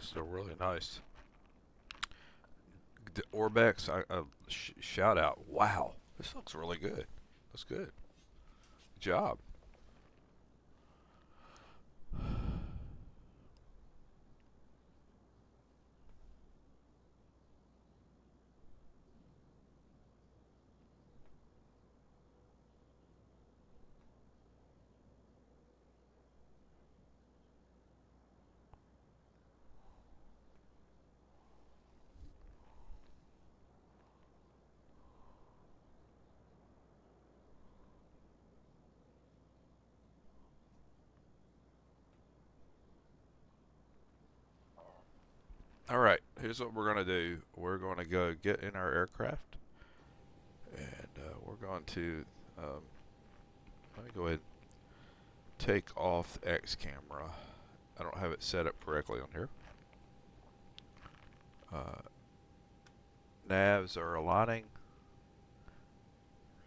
Still really nice. The Orbex, shout out. Wow, this looks really good. That's good. Good job. All right, here's what we're going to do. We're going to go get in our aircraft, and we're going to, let me go ahead and take off the X camera. I don't have it set up correctly on here. Navs are aligning.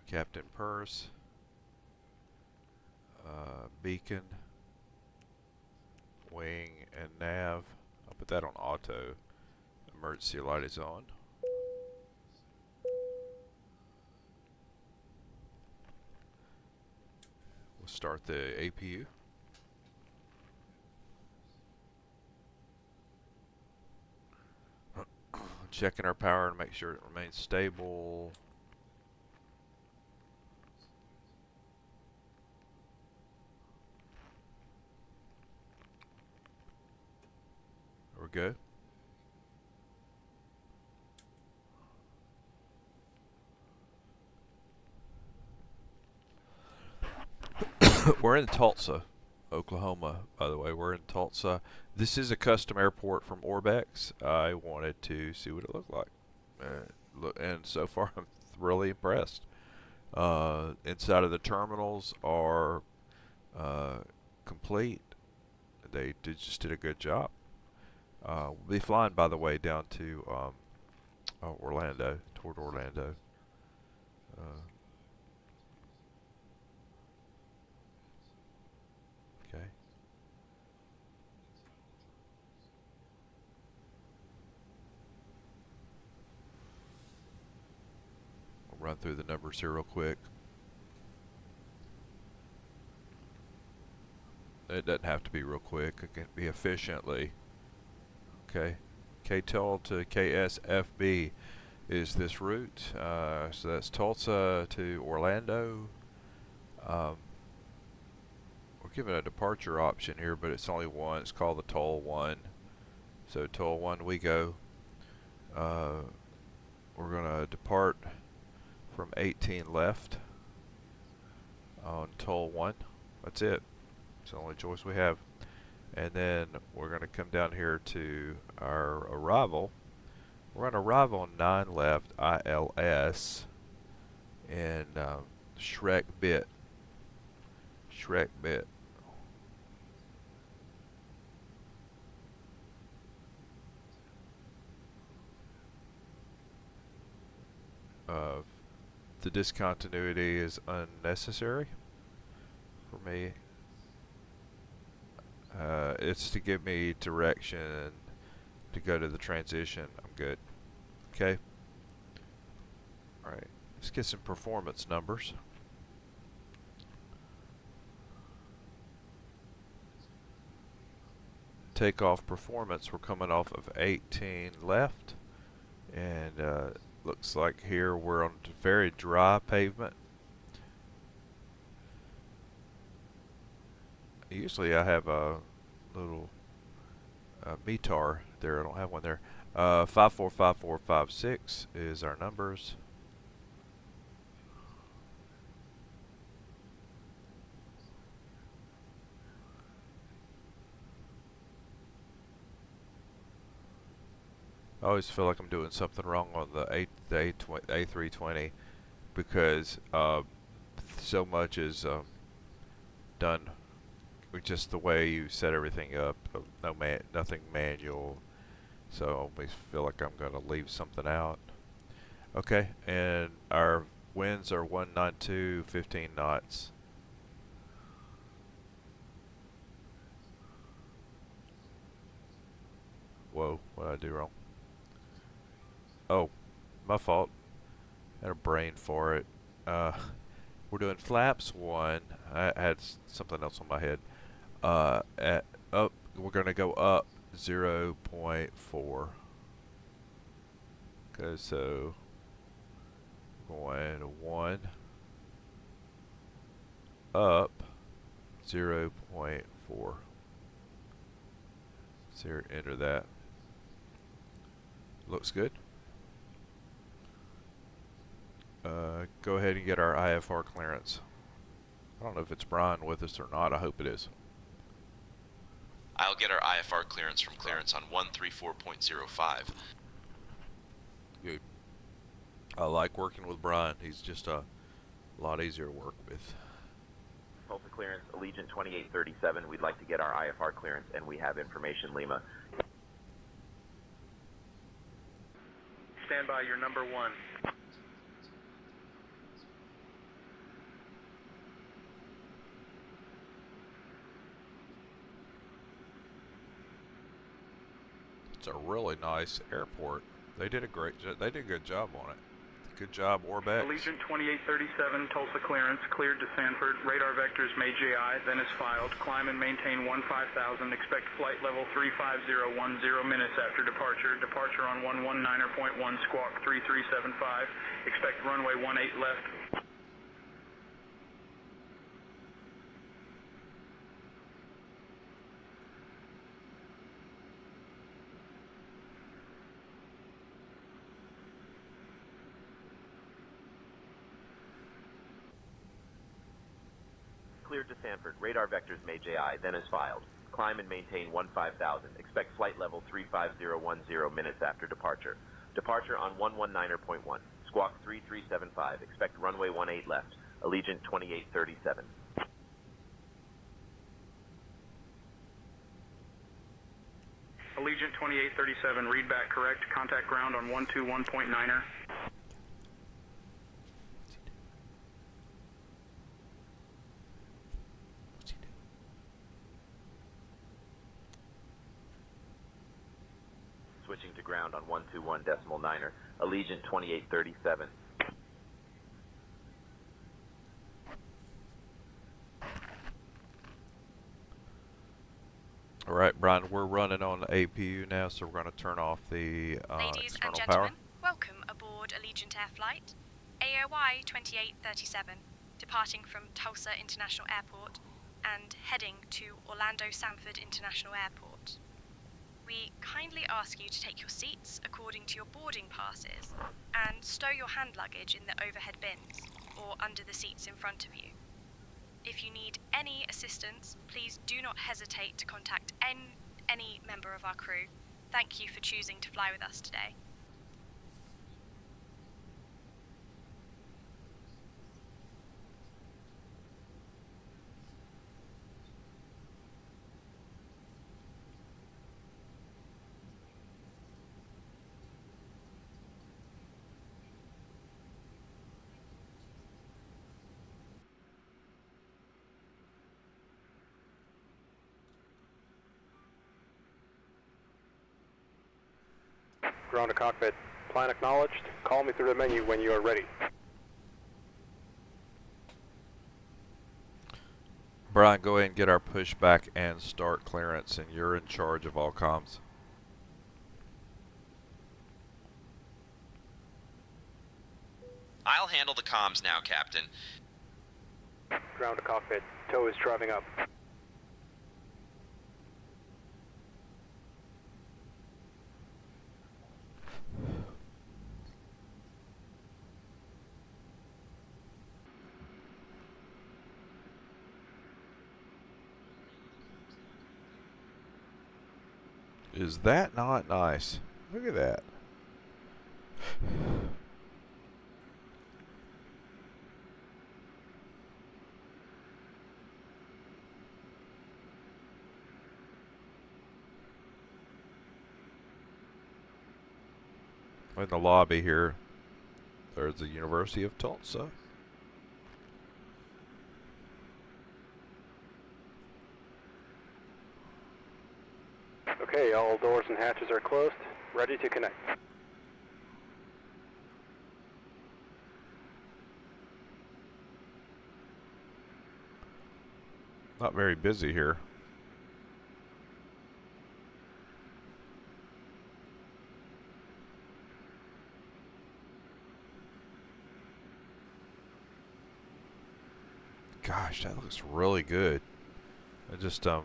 Captain Purse. Beacon. Wing and nav. I'll put that on auto. Emergency light is on. We'll start the APU. Checking our power to make sure it remains stable. There we go. We're in Tulsa, Oklahoma, by the way. We're in Tulsa. This is a custom airport from Orbex. I wanted to see what it looked like. And so far, I'm really impressed. Inside of the terminals are complete. They just did a good job. We'll be flying, by the way, down to Orlando, toward Orlando. Okay. I'll run through the numbers here real quick. It doesn't have to be real quick. It can be efficiently. Okay. KTUL to KSFB is this route. So that's Tulsa to Orlando. We're given a departure option here, but it's only one. It's called the Toll 1. So Toll 1 we go. We're going to depart from 18 left on Toll 1. That's it. It's the only choice we have. And then we're going to come down here to our arrival. We're going to arrive on 9 left ILS in Shrek Bit. The discontinuity is unnecessary for me. It's to give me direction to go to the transition. I'm good. Okay. Alright. Let's get some performance numbers. Takeoff performance, we're coming off of 18 left. And looks like here we're on very dry pavement. Usually I have a little METAR there. I don't have one there. 545456 is our numbers. I always feel like I'm doing something wrong on the A320 because so much is done with just the way you set everything up. Nothing manual. So I always feel like I'm going to leave something out. Okay, and our winds are 192, 15 knots. Whoa, what did I do wrong? Oh, my fault. Had a brain for it. We're doing flaps 1. I had something else on my head. We're gonna go up 0.4. Okay, so going 1 up 0.4. So here, enter that. Looks good. Go ahead and get our IFR clearance. I don't know if it's Brian with us or not. I hope it is. I'll get our IFR clearance from clearance on 134.05. Good. I like working with Brian. He's just a lot easier to work with. Tulsa clearance, Allegiant 2837. We'd like to get our IFR clearance, and we have information, Lima. Stand by, your number 1. It's a really nice airport. They did a good job on it. Good job, Orbex. Allegiant 2837, Tulsa clearance, cleared to Sanford. Radar vectors may JI, then is filed. Climb and maintain 15,000. Expect flight level 35010 minutes after departure. Departure on 119.1, squawk 3375. Expect runway 18 left. Cleared to Sanford. Radar vectors may JI, then is filed. Climb and maintain 15,000. Expect flight level 35010 minutes after departure. Departure on 119.1. Squawk 3375. Expect runway 18 left. Allegiant 2837. Allegiant 2837, read back correct. Contact ground on 121.9er. Switching to ground on 121.9er. Allegiant 2837. All right, Brian, we're running on the APU now, so we're going to turn off the Ladies and external gentlemen, power. welcome aboard Allegiant Air Flight AOI 2837, departing from Tulsa International Airport and heading to Orlando Sanford International Airport. We kindly ask you to take your seats according to your boarding passes and stow your hand luggage in the overhead bins or under the seats in front of you. If you need any assistance, please do not hesitate to contact any member of our crew. Thank you for choosing to fly with us today. Ground to cockpit. Plan acknowledged. Call me through the menu when you are ready. Brian, go ahead and get our pushback and start clearance, and you're in charge of all comms. I'll handle the comms now, Captain. Ground to cockpit. Tow is driving up. Is that not nice? Look at that. In the lobby here, there's the University of Tulsa. Okay, all doors and hatches are closed. Ready to connect. Not very busy here. Gosh, that looks really good. I just a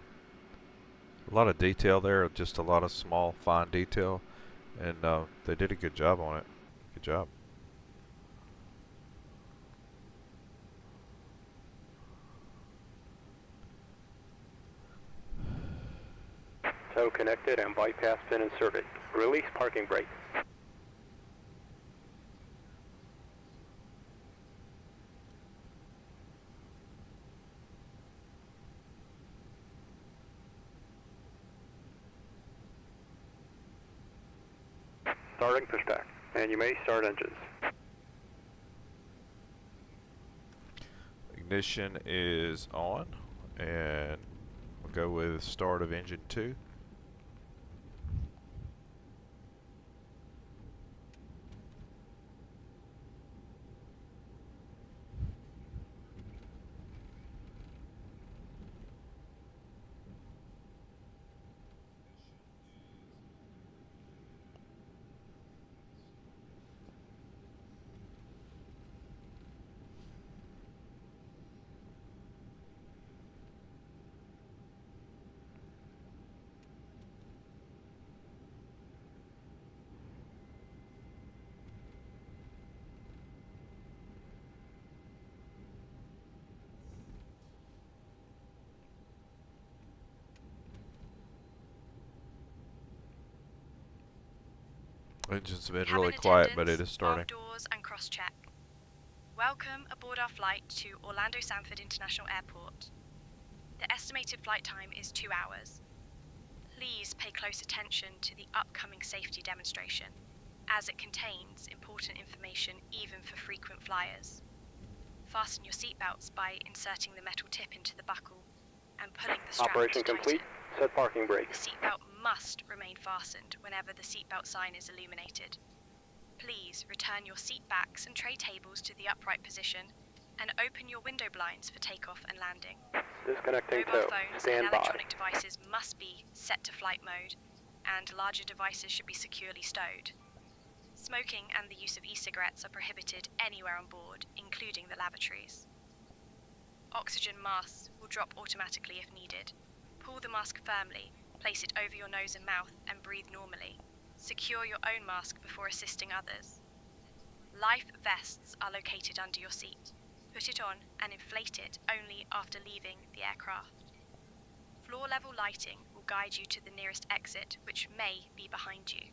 lot of detail there, just a lot of small, fine detail, and they did a good job on it. Good job. Tow connected and bypass pin inserted. Release parking brake. Starting pushback, and you may start engines. Ignition is on, and we'll go with start of engine 2. Engine's been Cabin really quiet, but attendants, it is starting. arm doors and cross-check. Welcome aboard our flight to Orlando Sanford International Airport. The estimated flight time is 2 hours. Please pay close attention to the upcoming safety demonstration, as it contains important information even for frequent flyers. Fasten your seatbelts by inserting the metal tip into the buckle and pulling the strap Operation to tighten. complete. Set parking brake. The seatbelt must remain fastened whenever the seatbelt sign is illuminated. Please return your seat backs and tray tables to the upright position and open your window blinds for takeoff and landing. Disconnecting Mobile tow. phones Stand and by. electronic devices must be set to flight mode, and larger devices should be securely stowed. Smoking and the use of e-cigarettes are prohibited anywhere on board, including the lavatories. Oxygen masks will drop automatically if needed. Pull the mask firmly, place it over your nose and mouth, and breathe normally. Secure your own mask before assisting others. Life vests are located under your seat. Put it on and inflate it only after leaving the aircraft. Floor-level lighting will guide you to the nearest exit, which may be behind you.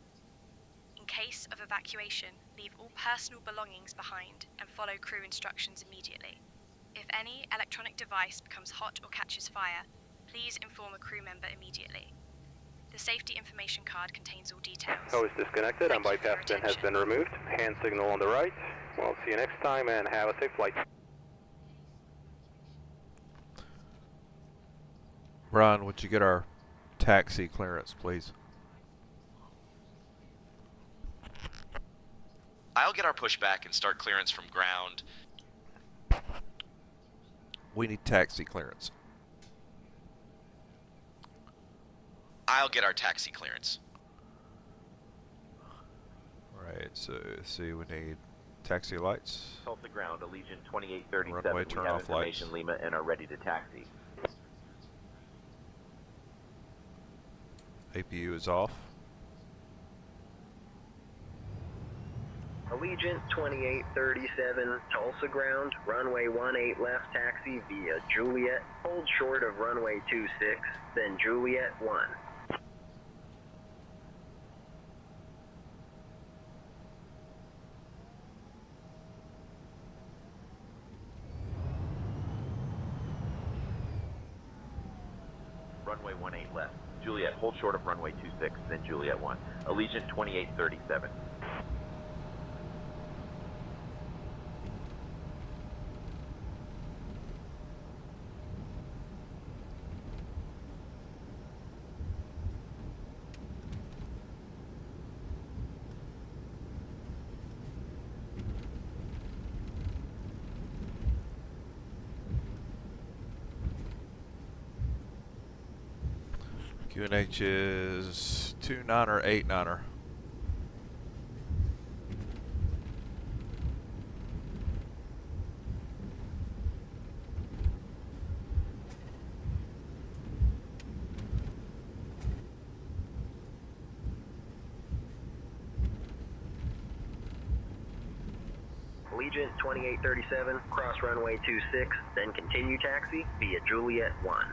In case of evacuation, leave all personal belongings behind and follow crew instructions immediately. If any electronic device becomes hot or catches fire, please inform a crew member immediately. The safety information card contains all details. Tow is disconnected and Thank you for your bypass pin has attention. been removed. Hand signal on the right. We'll see you next time and have a safe flight. Brian, would you get our taxi clearance, please? I'll get our pushback and start clearance from ground. We need taxi clearance. I'll get our taxi clearance. Alright, so see, we need taxi lights. Tulsa ground, Allegiant 2837. Runway We turn have off lights. information Lima and are ready to taxi. APU is off. Allegiant 2837, Tulsa ground, runway 18 left taxi via Juliet, hold short of runway 26, then Juliet 1. Runway 18 left. Juliet, hold short of runway 26, then Juliet 1. Allegiant 2837. QNH is 29er, 89er. Allegiant 2837, cross runway 26, then continue taxi via Juliet 1.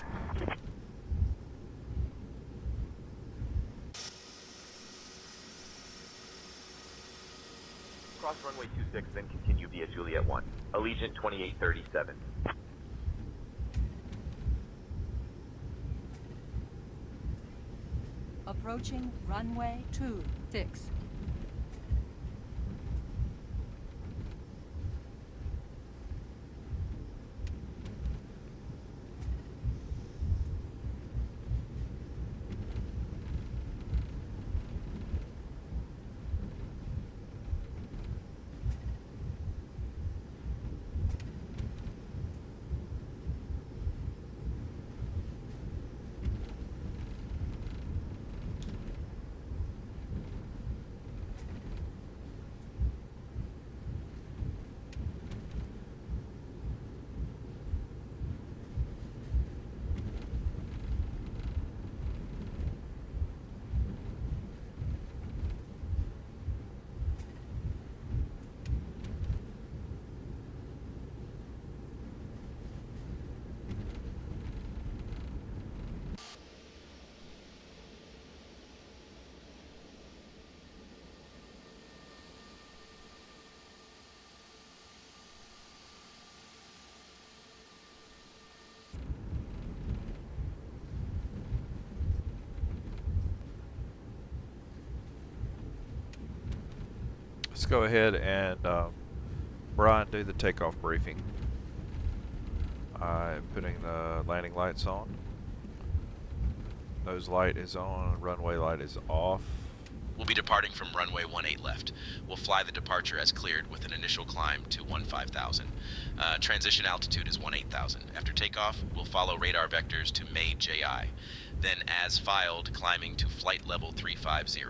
Cross runway 26, then continue via Juliet 1. Allegiant 2837. Approaching runway 26. Let's go ahead and Brian, do the takeoff briefing. I'm putting the landing lights on. Nose light is on, runway light is off. We'll be departing from runway 18 left. We'll fly the departure as cleared with an initial climb to 15,000. Transition altitude is 18,000. After takeoff, we'll follow radar vectors to May JI. Then, as filed, climbing to flight level 350.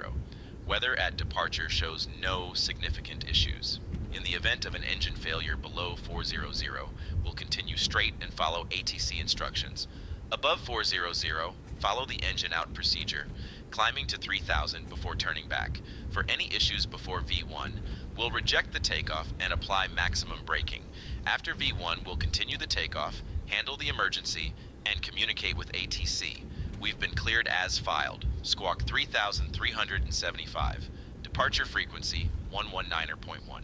Weather at departure shows no significant issues. In the event of an engine failure below 400, we'll continue straight and follow ATC instructions. Above 400, follow the engine out procedure, climbing to 3,000 before turning back. For any issues before V1, we'll reject the takeoff and apply maximum braking. After V1, we'll continue the takeoff, handle the emergency, and communicate with ATC. We've been cleared as filed. Squawk 3,375. Departure frequency 119.1.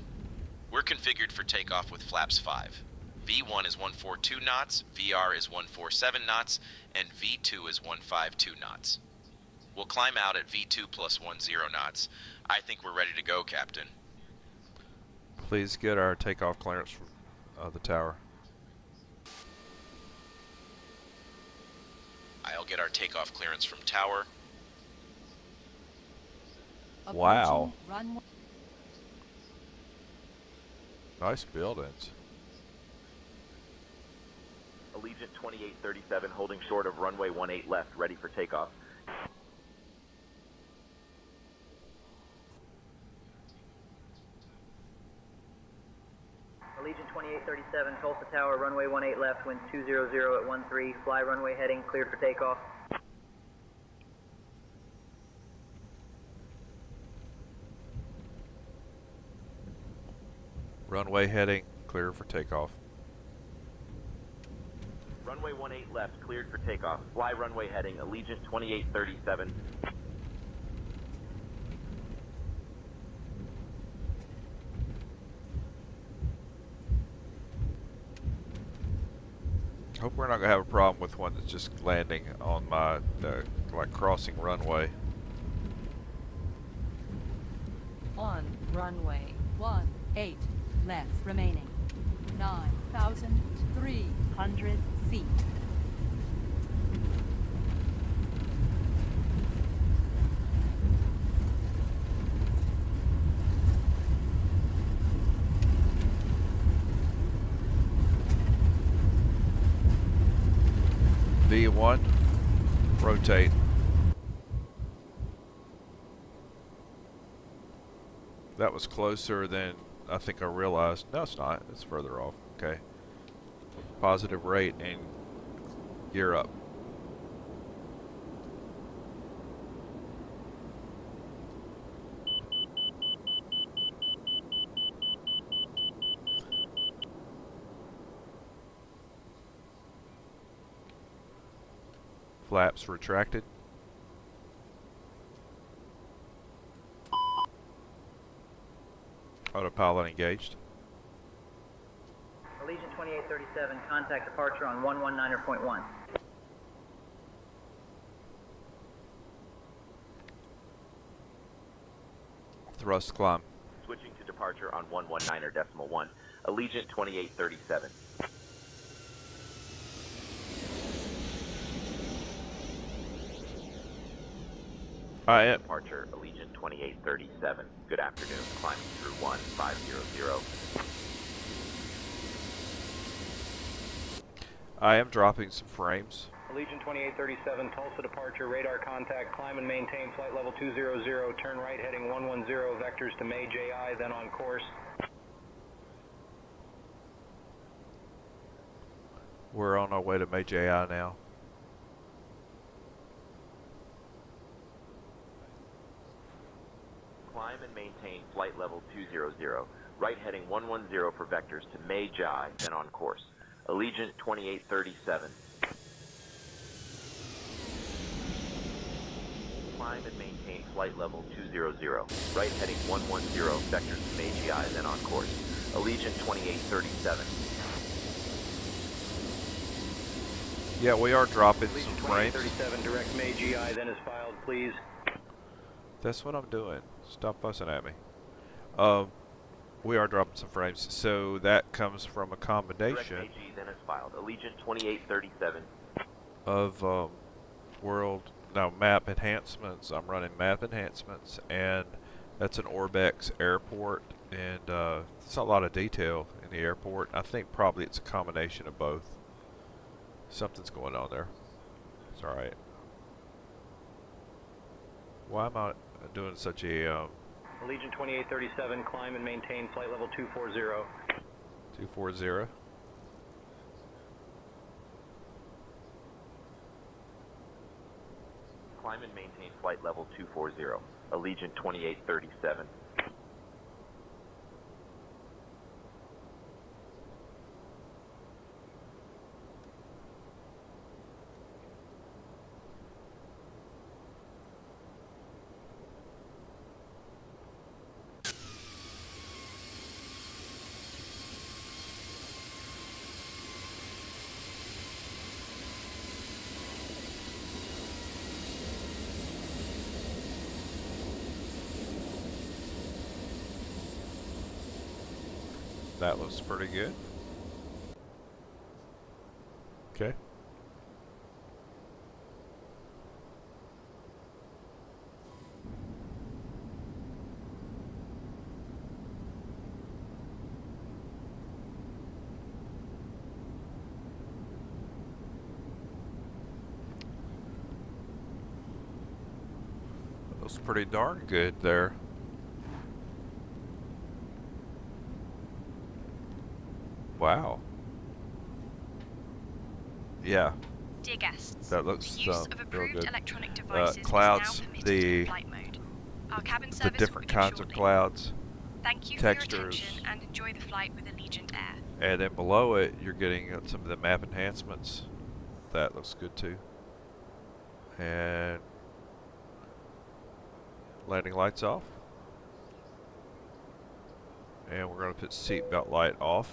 We're configured for takeoff with flaps 5. V1 is 142 knots, VR is 147 knots, and V2 is 152 knots. We'll climb out at V2 plus 10 knots. I think we're ready to go, Captain. Please get our takeoff clearance from the tower. I'll get our takeoff clearance from tower. Wow. Runway. Nice buildings. Allegiant 2837 holding short of runway 18 left, ready for takeoff. Allegiant 2837, Tulsa Tower, runway 18 left, wind 200 at 13, fly runway heading, cleared for takeoff. Runway heading, clear for takeoff. Runway 18 left, cleared for takeoff. Fly runway heading, Allegiant 2837. Hope we're not gonna have a problem with one that's just landing on my like crossing runway. On runway 18 left remaining. 9,300 feet. V1, rotate That was closer than I think I realized. No, it's not. It's further off. Okay. Positive rate and gear up. Flaps retracted. Autopilot engaged. Allegiant 2837, contact departure on 119.1. Thrust climb. Switching to departure on 119.1. Allegiant 2837. Departure, Allegiant 2837. Good afternoon. Climbing through 1500. I am dropping some frames. Allegiant 2837, Tulsa departure, radar contact, climb and maintain flight level 200, turn right heading 110, vectors to May JI, then on course. We're on our way to May JI now. Climb and maintain flight level 200. Right heading 110 for vectors to May JI, then on course. Allegiant 2837. Climb and maintain flight level 200. Right heading 110, vectors to May JI, then on course. Allegiant 2837. Yeah, we are dropping some Allegiant frames. 2837, direct May GI, then is filed, please. That's what I'm doing. Stop fussing at me. We are dropping some frames. So that comes from a combination Direct AG, then is filed. Allegiant 2837. of map enhancements. I'm running map enhancements, and that's an Orbex airport, and it's a lot of detail in the airport. I think probably it's a combination of both. Something's going on there. It's alright. Why am I doing such a Allegiant 2837, climb and maintain flight level 240. 240? Climb and maintain flight level 240. Allegiant 2837. That looks pretty good. Okay. That looks pretty darn good there. Wow. Yeah. Dear guests, That looks the use of real approved good. electronic devices Clouds, is now permitted the in flight mode. Our cabin the service will different begin kinds shortly. of clouds, Thank you textures. for your attention and enjoy the flight with Allegiant Air. and then below it you're getting some of the map enhancements. That looks good too. And landing lights off. And we're going to put seatbelt light off.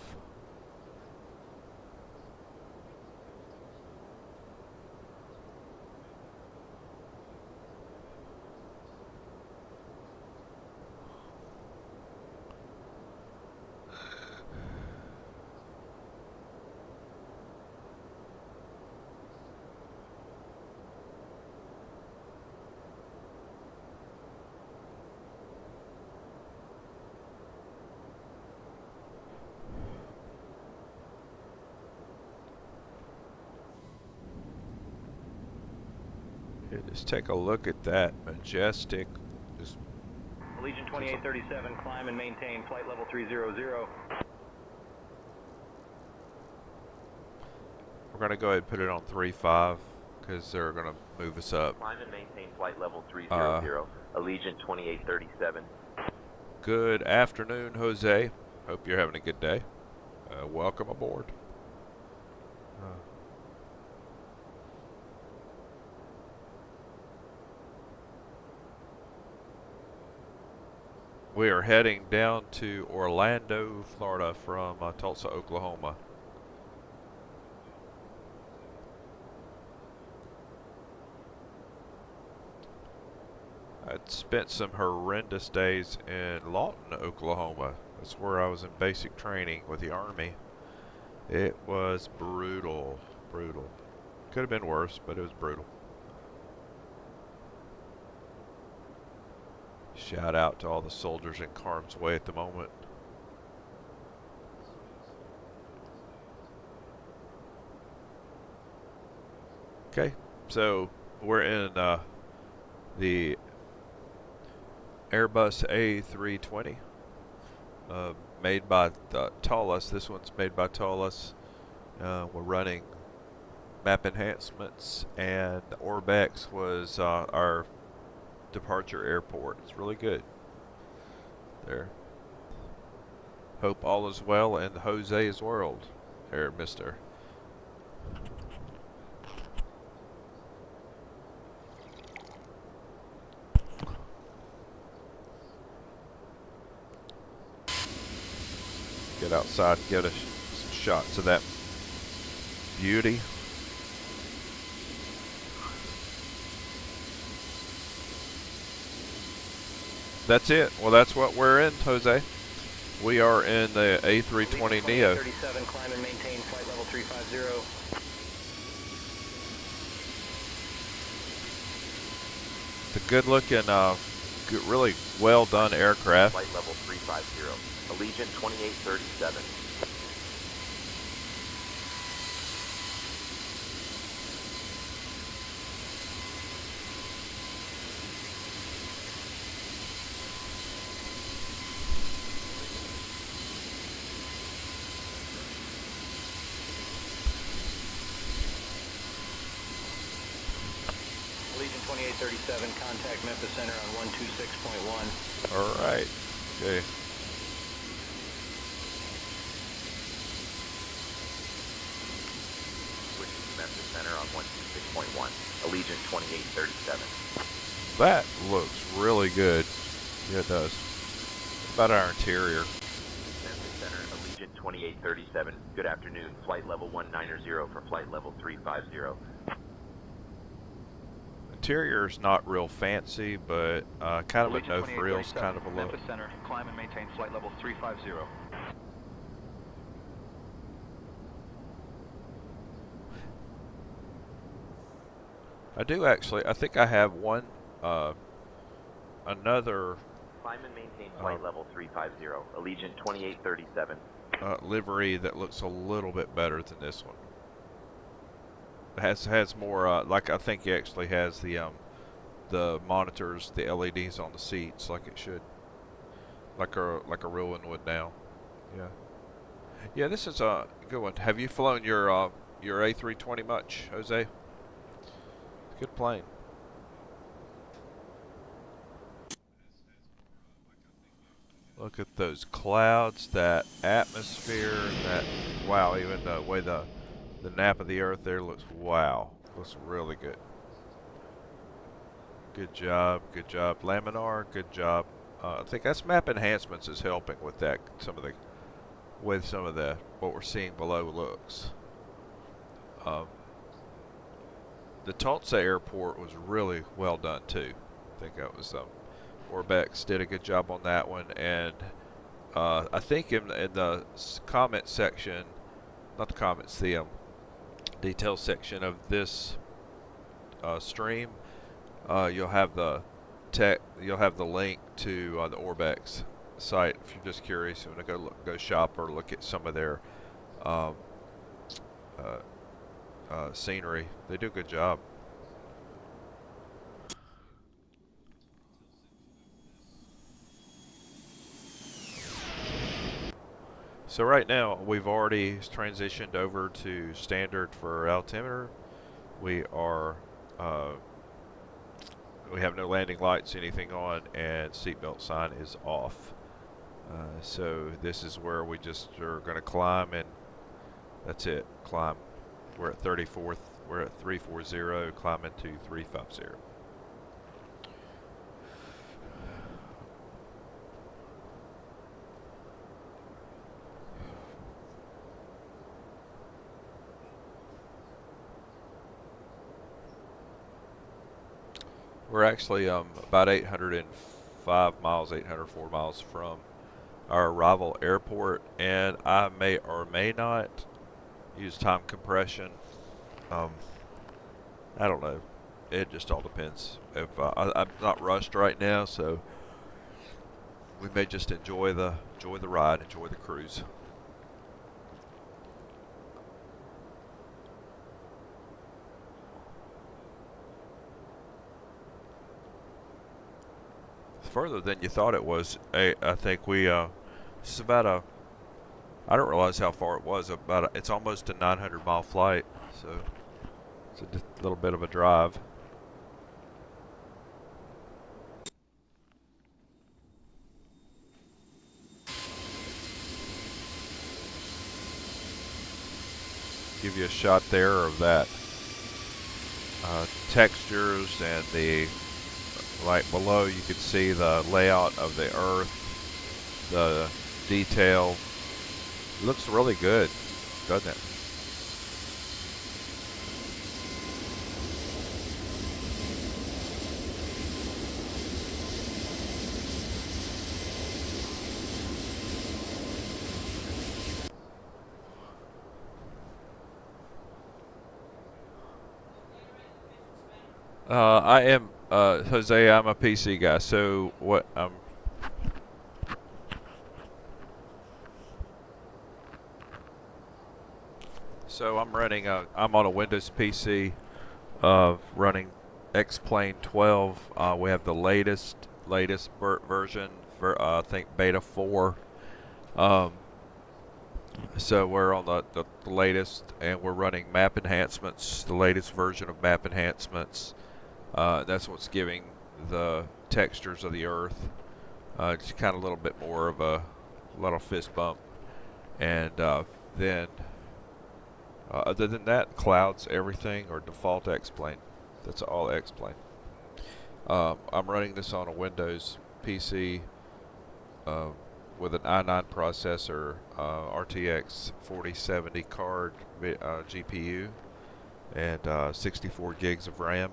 Here, just take a look at that majestic. Just Allegiant 2837, climb and maintain flight level 300. We're going to go ahead and put it on 3-5 because they're going to move us up. Climb and maintain flight level 300. Allegiant 2837. Good afternoon, Jose. Hope you're having a good day. Welcome aboard. We are heading down to Orlando, Florida from Tulsa, Oklahoma. I'd spent some horrendous days in Lawton, Oklahoma. That's where I was in basic training with the Army. It was brutal, brutal. Could have been worse, but it was brutal. Shout out to all the soldiers in harm's way at the moment. Okay, so we're in the Airbus A320, made by Toliss. This one's made by Toliss. We're running map enhancements, and Orbex was our departure airport. It's really good there. Hope all is well in Jose's world there, mister. Get outside and get some shots of that beauty. That's it. Well, that's what we're in, Jose. We are in the A320 Neo. 37, climb and maintain flight level 350. It's a good-looking, really well-done aircraft. Flight level 350. Allegiant 2837. Allegiant 2837, contact Memphis Center on 126.1. All right. Okay. Switching to Memphis Center on 126.1. Allegiant 2837. That looks really good. Yeah, it does. What about our interior? Memphis Center, Allegiant 2837. Good afternoon. Flight level 190 for flight level 350. Interior's not real fancy, but kind of a no frills kind of a look. Memphis Center, climb and maintain flight level 350. I do actually. I think I have one, another Climb and maintain flight level 350. Allegiant 2837. livery that looks a little bit better than this one. It has more. Like I think it actually has the monitors, the LEDs on the seats, like it should, like a real one would now. Yeah. Yeah, this is a good one. Have you flown your A320 much, Jose? Good plane. Look at those clouds, that atmosphere, that wow, even the way the nap of the earth there looks, wow, looks really good. Good job, Laminar, good job. I think that's map enhancements is helping with that, some of the what we're seeing below looks. The Tulsa airport was really well done too. I think that was Orbex did a good job on that one, and I think in the comment section, not the comments, the details section of this stream, you'll have the link to the Orbex site if you're just curious. You want to go shop or look at some of their scenery. They do a good job. So right now we've already transitioned over to standard for altimeter. We are we have no landing lights, anything on, and seatbelt sign is off. So this is where we just are going to climb, and that's it. Climb. We're at 34th. We're at 340. Climbing to 350. We're actually about 805 miles, 804 miles from our arrival airport, and I may or may not use time compression. I don't know. It just all depends. If I'm not rushed right now, so we may just enjoy the ride, enjoy the cruise. Further than you thought it was. I think we this is about a, I don't realize how far it was. It's almost a 900-mile flight, so it's a little bit of a drive. Give you a shot there of that textures, and the like below you can see the layout of the earth, the detail. It looks really good, doesn't it? I am Jose. I'm a PC guy. So what? So I'm running. I'm on a Windows PC, running Xplane 12. We have the latest version for I think Beta 4. So we're on the latest, and we're running map enhancements, the latest version of map enhancements. That's what's giving the textures of the earth just kind of a little bit more of a little fist bump. And then other than that, clouds, everything, or default Xplane. That's all Xplane. I'm running this on a Windows PC with an i9 processor, RTX 4070 card GPU, and 64 gigs of RAM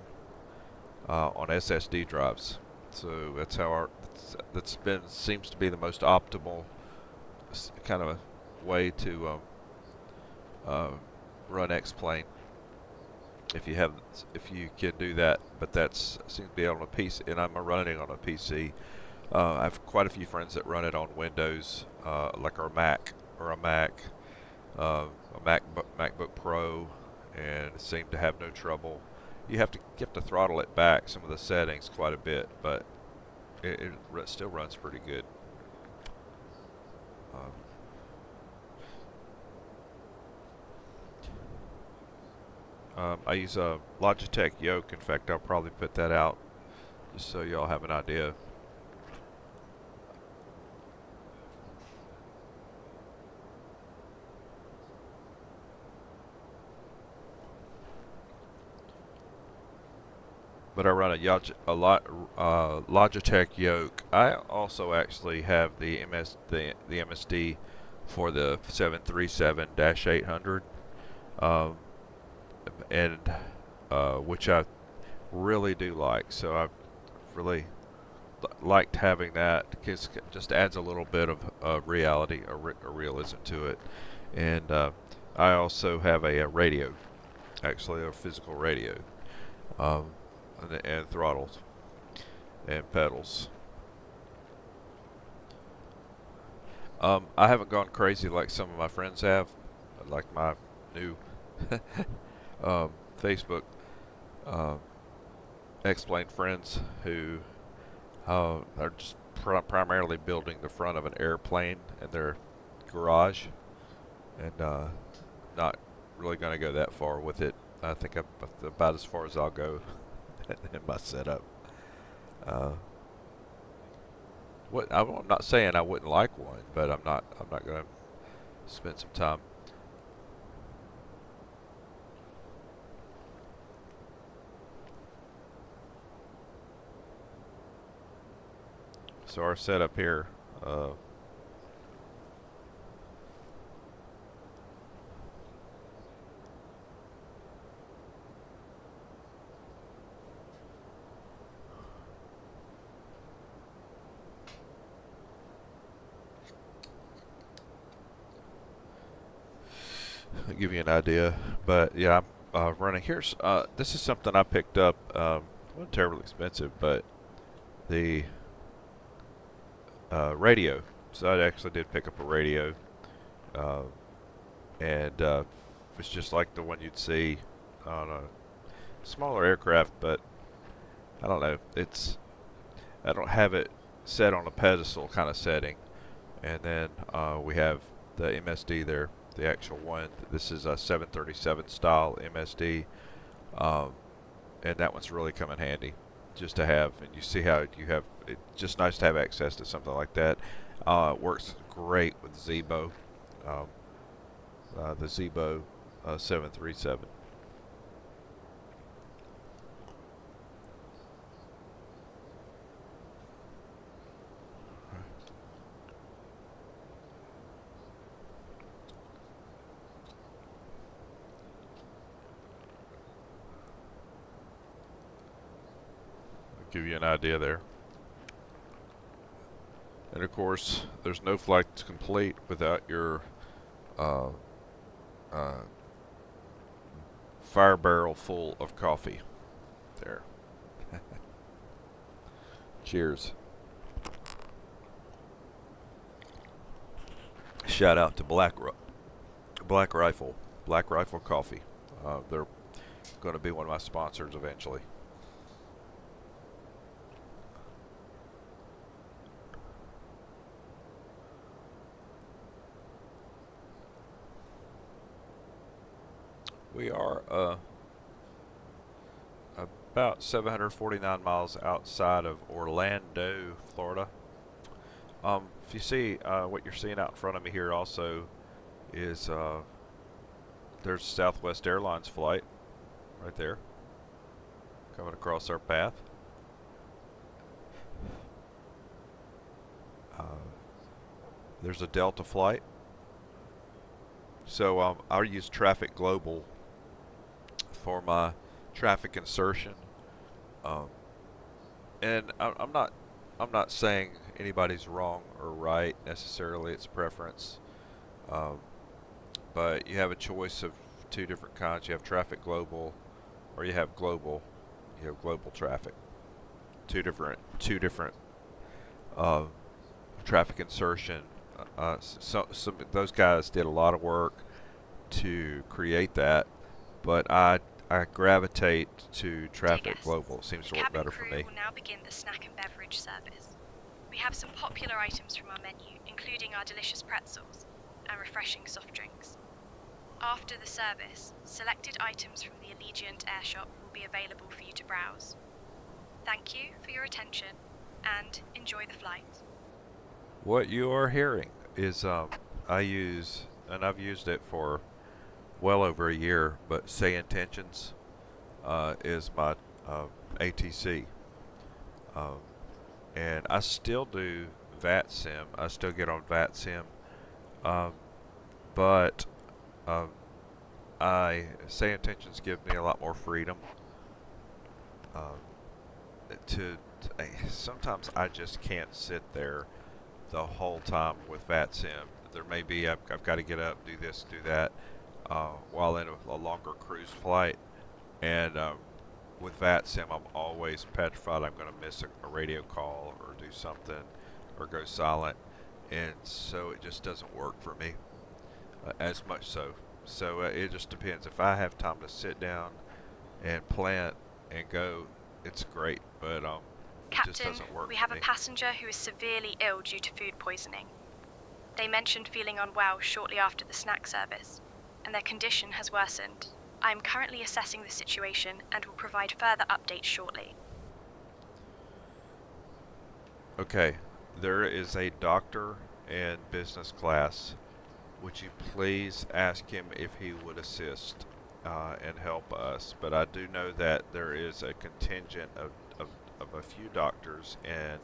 on SSD drives. So that's how seems to be the most optimal kind of way to run Xplane if you can do that. But that's seems to be on a PC, and I'm running it on a PC. I have quite a few friends that run it on Windows, like a Mac, a MacBook Pro, and seem to have no trouble. You have to throttle it back some of the settings quite a bit, but it still runs pretty good. I use a Logitech yoke. In fact, I'll probably put that out just so y'all have an idea. But I run a Logitech yoke. I also actually have the MSD for the 737-800, and which I really do like. So I've really liked having that, because it just adds a little bit of reality, or realism to it. And I also have a radio, actually a physical radio. And throttles and pedals. I haven't gone crazy like some of my friends have, like my new Facebook Xplane friends who are just primarily building the front of an airplane, and they're garage, and not really going to go that far with it. I think I'm about as far as I'll go in my setup. I'm not saying I wouldn't like one, but I'm not going to spend some time. So our setup here, I'll give you an idea, but yeah, I'm running. Here's this is something I picked up. Wasn't terribly expensive, but the radio. So I actually did pick up a radio, and it's just like the one you'd see on a smaller aircraft, but I don't know. I don't have it set on a pedestal kind of setting, and then we have the MSD there, the actual one. This is a 737 style MSD, and that one's really come in handy just to have. And you see how you have it's just nice to have access to something like that. It works great with Zebo, the Zebo 737. Give you an idea there. And of course, there's no flight that's complete without your fire barrel full of coffee. There. Cheers. Shout out to Black Rifle Coffee. They're going to be one of my sponsors eventually. We are about 749 miles outside of Orlando, Florida. If you see what you're seeing out in front of me here also is there's a Southwest Airlines flight right there coming across our path. There's a Delta flight. So I use Traffic Global for my traffic insertion, and I'm not saying anybody's wrong or right necessarily. It's preference, but you have a choice of two different kinds. You have Traffic Global, or you have Global. You have Global Traffic. Two different traffic insertion. Those guys did a lot of work to create that, but I gravitate to Traffic Global. It seems to work better for me. The cabin crew will now begin the snack and beverage service. We have some popular items from our menu, including our delicious pretzels and refreshing soft drinks. After the service, selected items from the Allegiant Air Shop will be available for you to browse. Thank you for your attention, and enjoy the flight. What you are hearing is I use, and I've used it for well over a year, but Say Intentions is my ATC, and I still do VATSIM. I still get on VATSIM, but Say Intentions give me a lot more freedom. Sometimes I just can't sit there the whole time with VATSIM. There may be I've got to get up, do this, do that, while in a longer cruise flight, and with VATSIM I'm always petrified I'm going to miss a radio call or do something or go silent, and so it just doesn't work for me as much so it just depends. If I have time to sit down and plant and go, it's great, but it Captain, just doesn't work we for have me. a passenger who is severely ill due to food poisoning. They mentioned feeling unwell shortly after the snack service, and their condition has worsened. I am currently assessing the situation and will provide further updates shortly. Okay, there is a doctor in business class. Would you please ask him if he would assist and help us? But I do know that there is a contingent of a few doctors and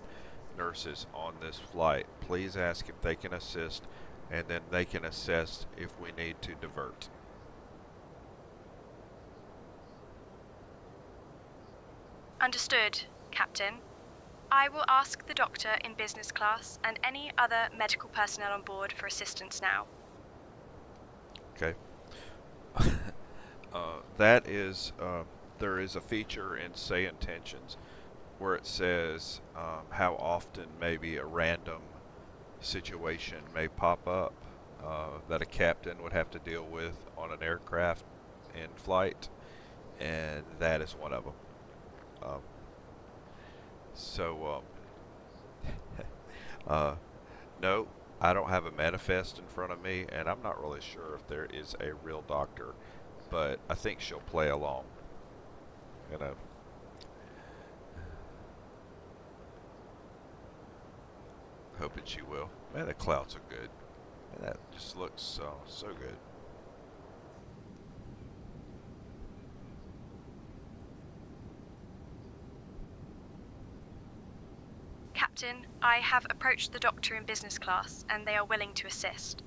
nurses on this flight. Please ask if they can assist, and then they can assess if we need to divert. Understood, Captain. I will ask the doctor in business class and any other medical personnel on board for assistance now. Okay. That is, there is a feature in Say Intentions where it says how often maybe a random situation may pop up that a captain would have to deal with on an aircraft in flight, and that is one of them. No, I don't have a manifest in front of me, and I'm not really sure if there is a real doctor, but I think she'll play along. You know. Hoping she will. Man, the clouds are good. Man, that just looks so good. Captain, I have approached the doctor in business class and they are willing to assist.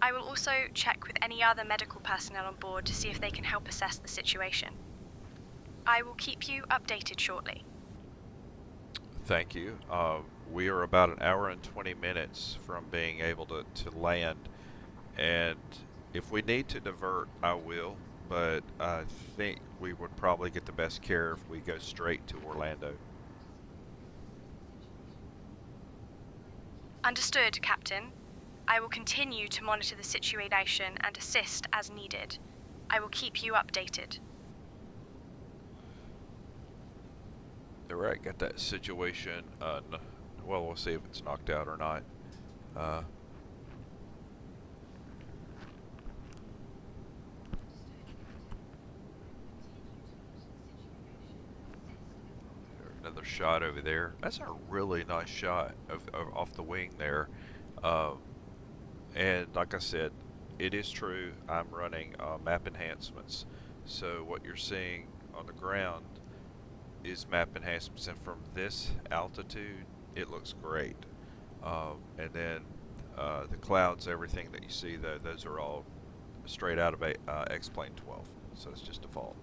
I will also check with any other medical personnel on board to see if they can help assess the situation. I will keep you updated shortly. Thank you. We are about an hour and 20 minutes from being able to land, and if we need to divert, I will, but I think we would probably get the best care if we go straight to Orlando. Understood, Captain. I will continue to monitor the situation and assist as needed. I will keep you updated. Alright, got that situation, well, we'll see if it's knocked out or not. Another shot over there. That's a really nice shot of off the wing there. And like I said, it is true, I'm running map enhancements. So what you're seeing on the ground is map enhancements, and from this altitude it looks great. And then the clouds, everything that you see, those are all straight out of Xplane 12, so it's just default.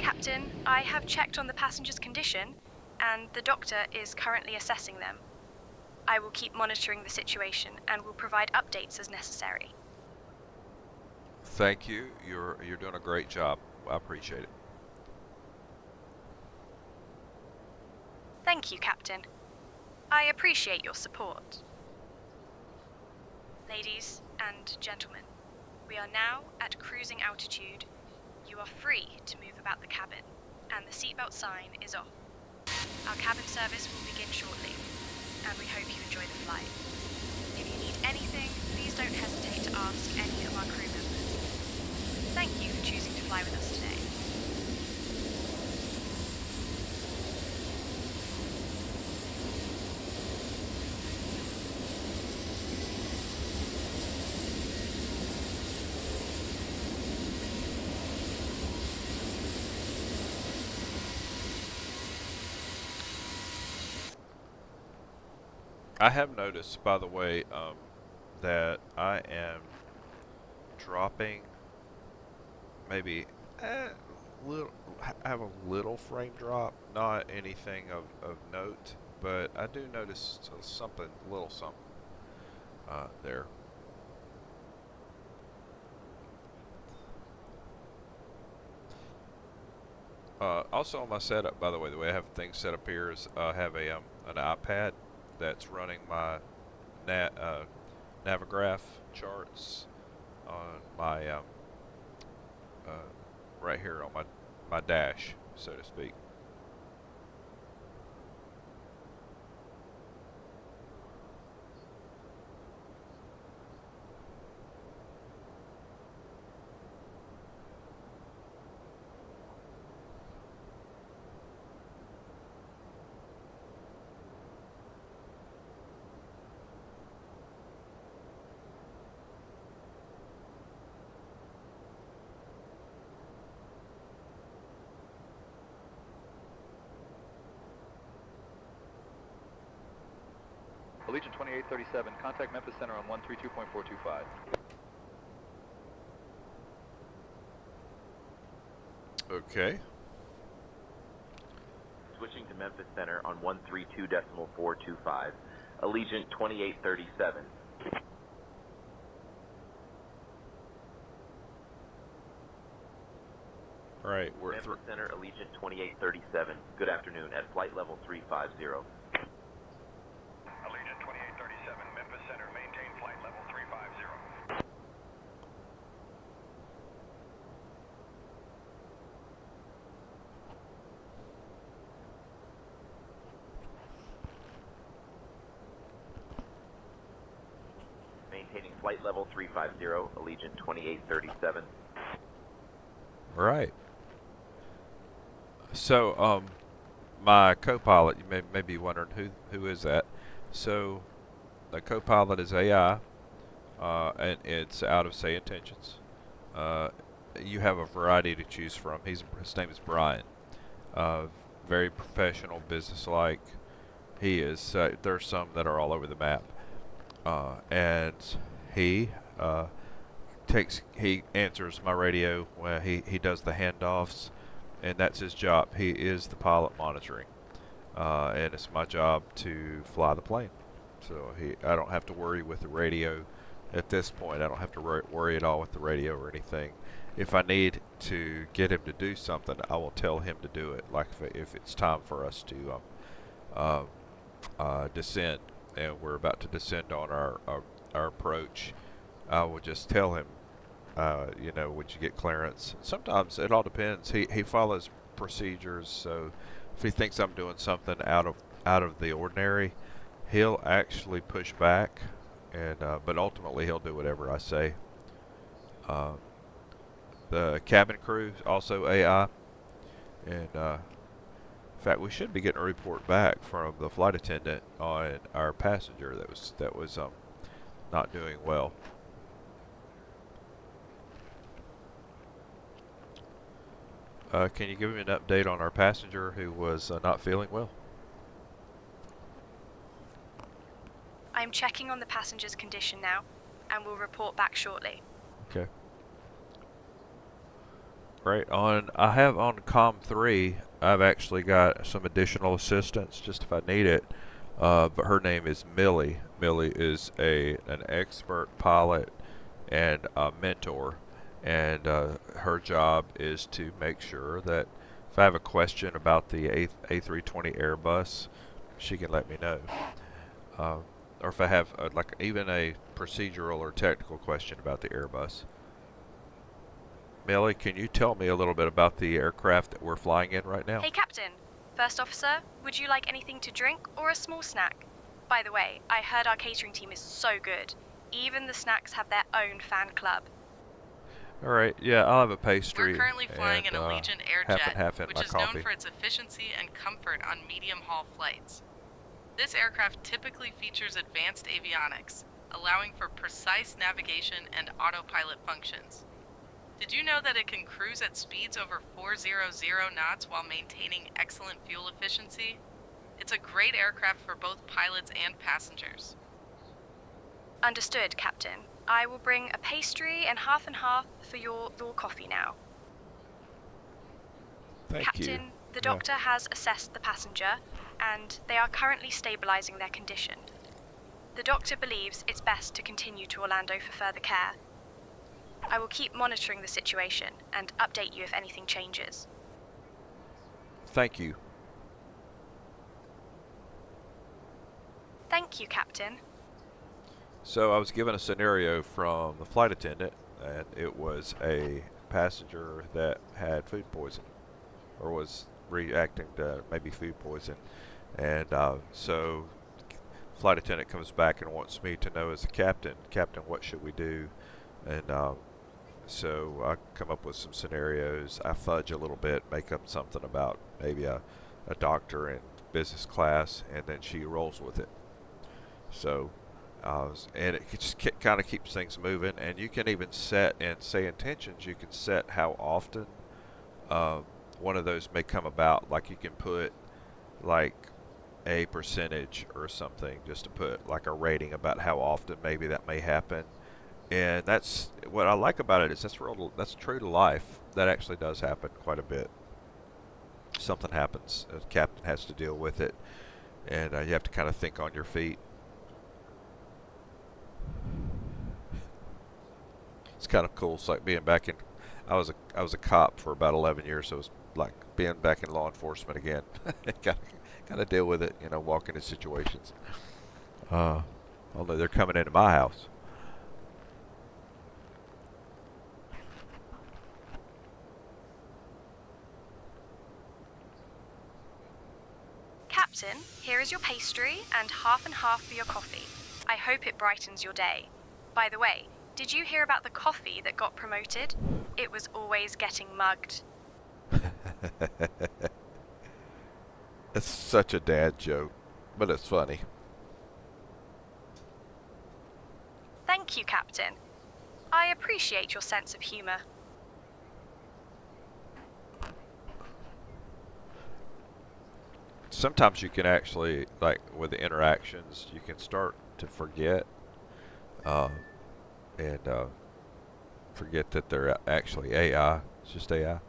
Captain, I have checked on the passenger's condition, and the doctor is currently assessing them. I will keep monitoring the situation and will provide updates as necessary. Thank you. You're doing a great job. I appreciate it. Thank you, Captain. I appreciate your support. Ladies and gentlemen, we are now at cruising altitude. You are free to move about the cabin, and the seatbelt sign is off. Our cabin service will begin shortly, and we hope you enjoy the flight. If you need anything, please don't hesitate to ask any of our crew members. Thank you for choosing to fly with us today. I have noticed, by the way, that I am dropping maybe have a little frame drop, not anything of note, but I do notice something, little something there. Also on my setup, by the way I have things set up here is I have an iPad that's running my Navigraph charts on my right here on my dash, so to speak. Allegiant 2837, contact Memphis Center on 132.425. Okay. Switching to Memphis Center on 132.425. Allegiant 2837. All right, we're at Memphis Center, Allegiant 2837. Good afternoon at flight level 350. Allegiant 2837, Memphis Center, maintain flight level 350. Maintaining flight level 350, Allegiant 2837. all right. So, my co-pilot, you may be wondering who is that. So, the co-pilot is AI, and it's out of Say Intentions. You have a variety to choose from. His name is Brian. Very professional, businesslike. He is. There's some that are all over the map, and he answers my radio when he does the handoffs, and that's his job. He is the pilot monitoring, and it's my job to fly the plane. So I don't have to worry with the radio at this point. I don't have to worry at all with the radio or anything. If I need to get him to do something, I will tell him to do it. Like if it's time for us to descend, and we're about to descend on our approach, I will just tell him, would you get clearance? Sometimes it all depends. He follows procedures, so if he thinks I'm doing something out of the ordinary, he'll actually push back, and but ultimately he'll do whatever I say. The cabin crew is also AI, and in fact, we should be getting a report back from the flight attendant on our passenger that was not doing well. Can you give me an update on our passenger who was not feeling well? I'm checking on the passenger's condition now, and will report back shortly. Okay. Great. I have on COM 3, I've actually got some additional assistance just if I need it. But her name is Millie. Millie is an expert pilot and a mentor, and her job is to make sure that if I have a question about the A320 Airbus, she can let me know. Or if I have even a procedural or technical question about the Airbus. Millie, can you tell me a little bit about the aircraft that we're flying in right now? Hey, Captain. First officer, would you like anything to drink or a small snack? By the way, I heard our catering team is so good. Even the snacks have their own fan club. All right, yeah, I'll have a pastry. We're currently flying an Allegiant Airjet, which is known for its efficiency and comfort on medium-haul flights. This aircraft typically features advanced avionics, allowing for precise navigation and autopilot functions. Did you know that it can cruise at speeds over 400 knots while maintaining excellent fuel efficiency? It's a great aircraft for both pilots and passengers. Understood, Captain. I will bring a pastry and half for your coffee now. Thank Captain, you. the Yeah. doctor has assessed the passenger, and they are currently stabilizing their condition. The doctor believes it's best to continue to Orlando for further care. I will keep monitoring the situation and update you if anything changes. Thank you. Thank you, Captain. So I was given a scenario from the flight attendant, and it was a passenger that had food poisoning, or was reacting to maybe food poison. And so flight attendant comes back and wants me to know, as a captain, what should we do? And so I come up with some scenarios. I fudge a little bit, make up something about maybe a doctor in business class, and then she rolls with it. So, and it just kind of keeps things moving. And you can even set, in say intentions, you can set how often one of those may come about. Like you can put like a percentage or something, just to put like a rating about how often maybe that may happen. And that's what I like about it, is that's true to life. That actually does happen quite a bit. Something happens, the captain has to deal with it, and you have to kind of think on your feet. It's kind of cool. It's like being back in. I was a cop for about 11 years, so it was like being back in law enforcement again. Got to deal with it, walk into situations. Although they're coming into my house. Captain, here is your pastry and half for your coffee. I hope it brightens your day. By the way, did you hear about the coffee that got promoted? It was always getting mugged. It's such a dad joke, but it's funny. Thank you, Captain. I appreciate your sense of humor. Sometimes you can actually, like with the interactions, you can start to forget, and forget that they're actually AI. It's just AI.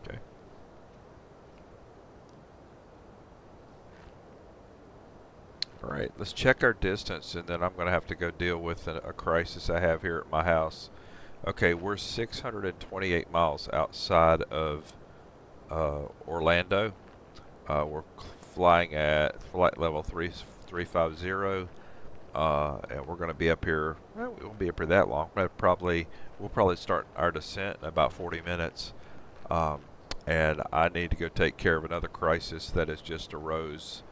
Okay. All right, let's check our distance, and then I'm going to have to go deal with a crisis I have here at my house. Okay, we're 628 miles outside of Orlando. We're flying at flight level 350, and we're going to be up here. Well, we won't be up here that long. We'll probably start our descent in about 40 minutes. And I need to go take care of another crisis that has just arose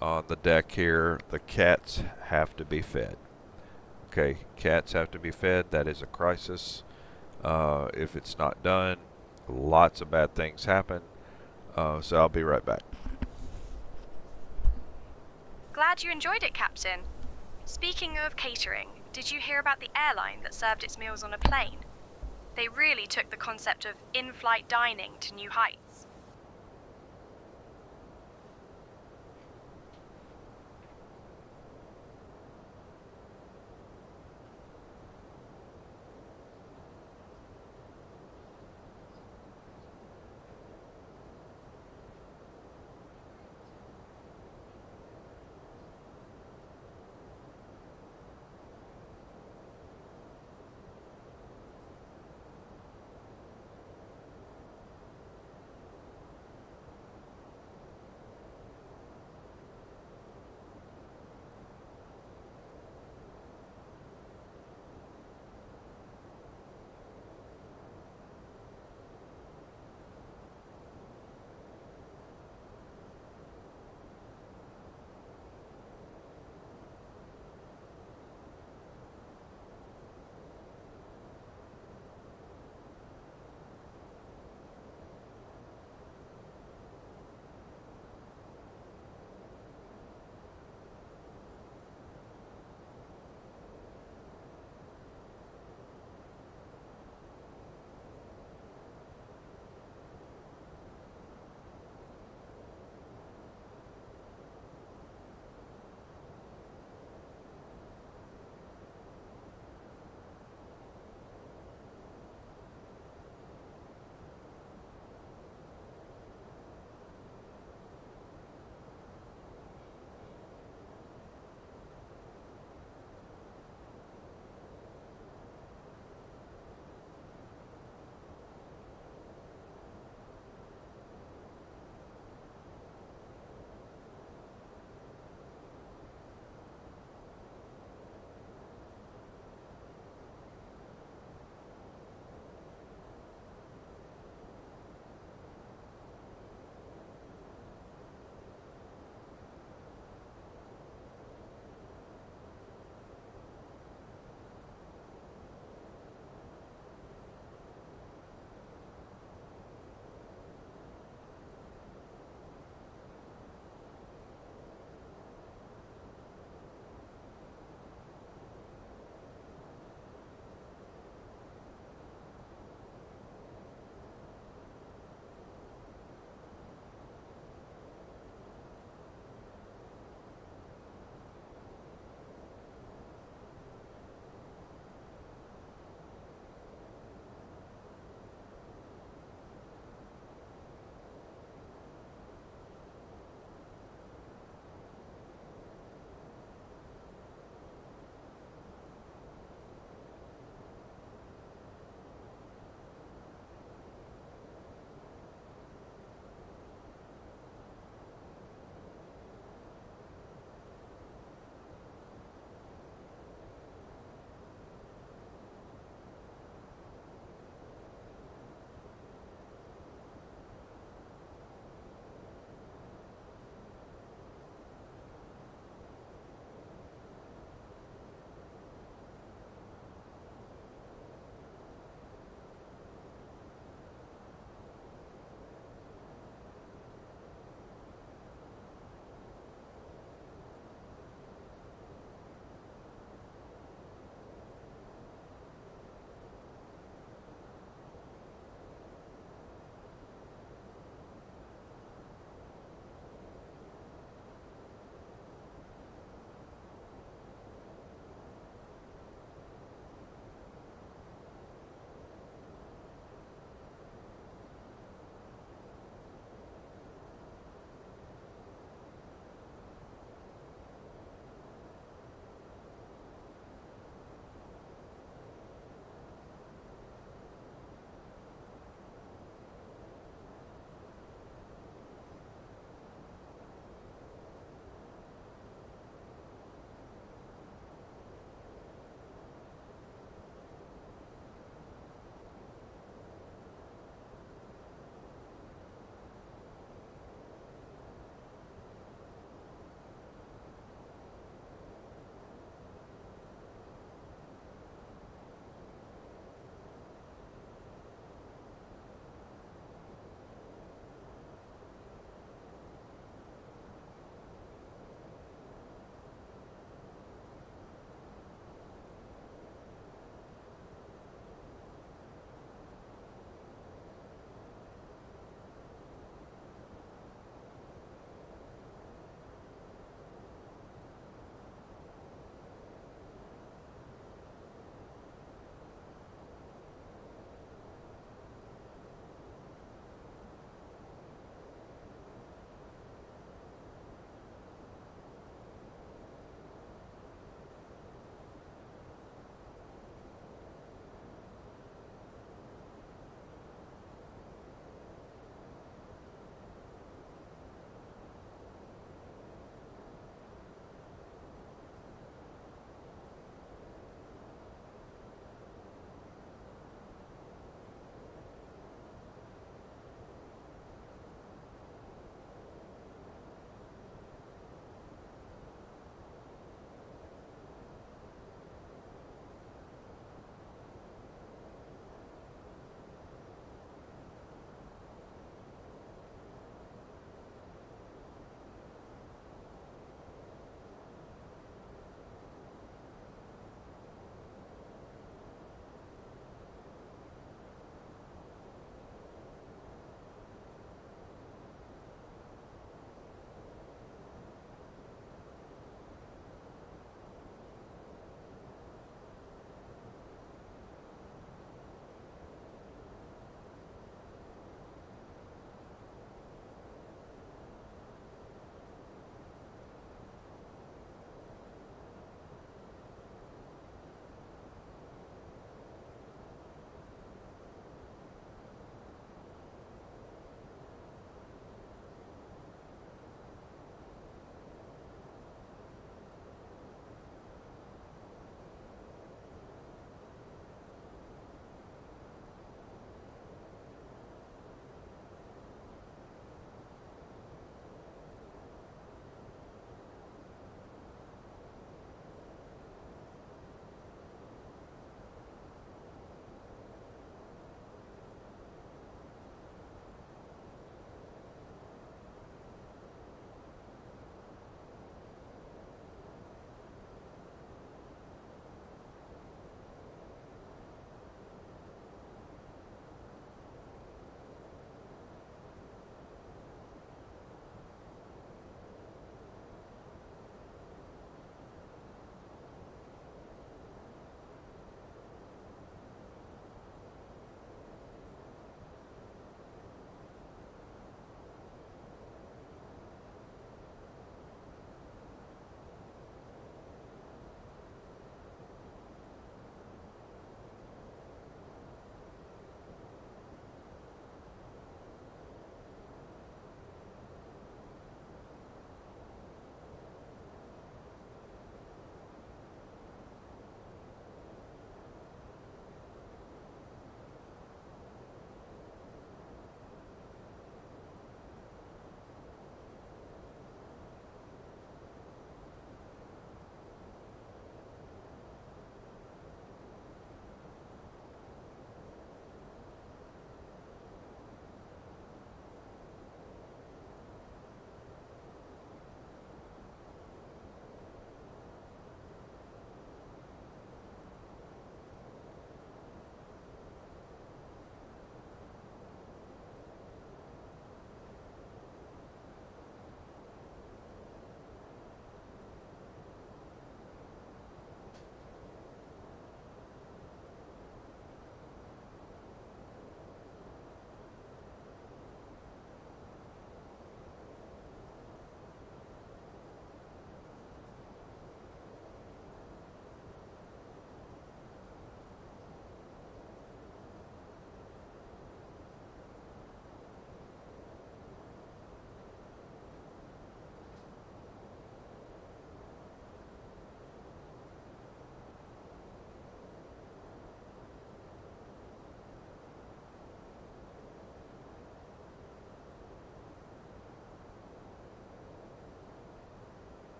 on the deck here. The cats have to be fed. Okay, cats have to be fed. That is a crisis. If it's not done, lots of bad things happen. So I'll be right back. Glad you enjoyed it, Captain. Speaking of catering, did you hear about the airline that served its meals on a plane? They really took the concept of in-flight dining to new heights.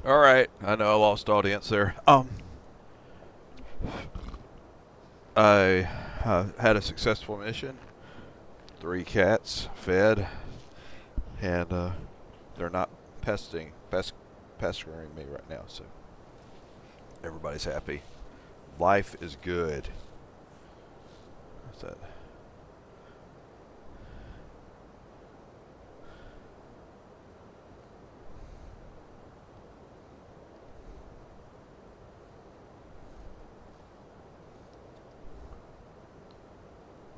All right, I know I lost audience there. I had a successful mission. 3 cats fed, and they're not pestering me right now, so everybody's happy. Life is good. What's that?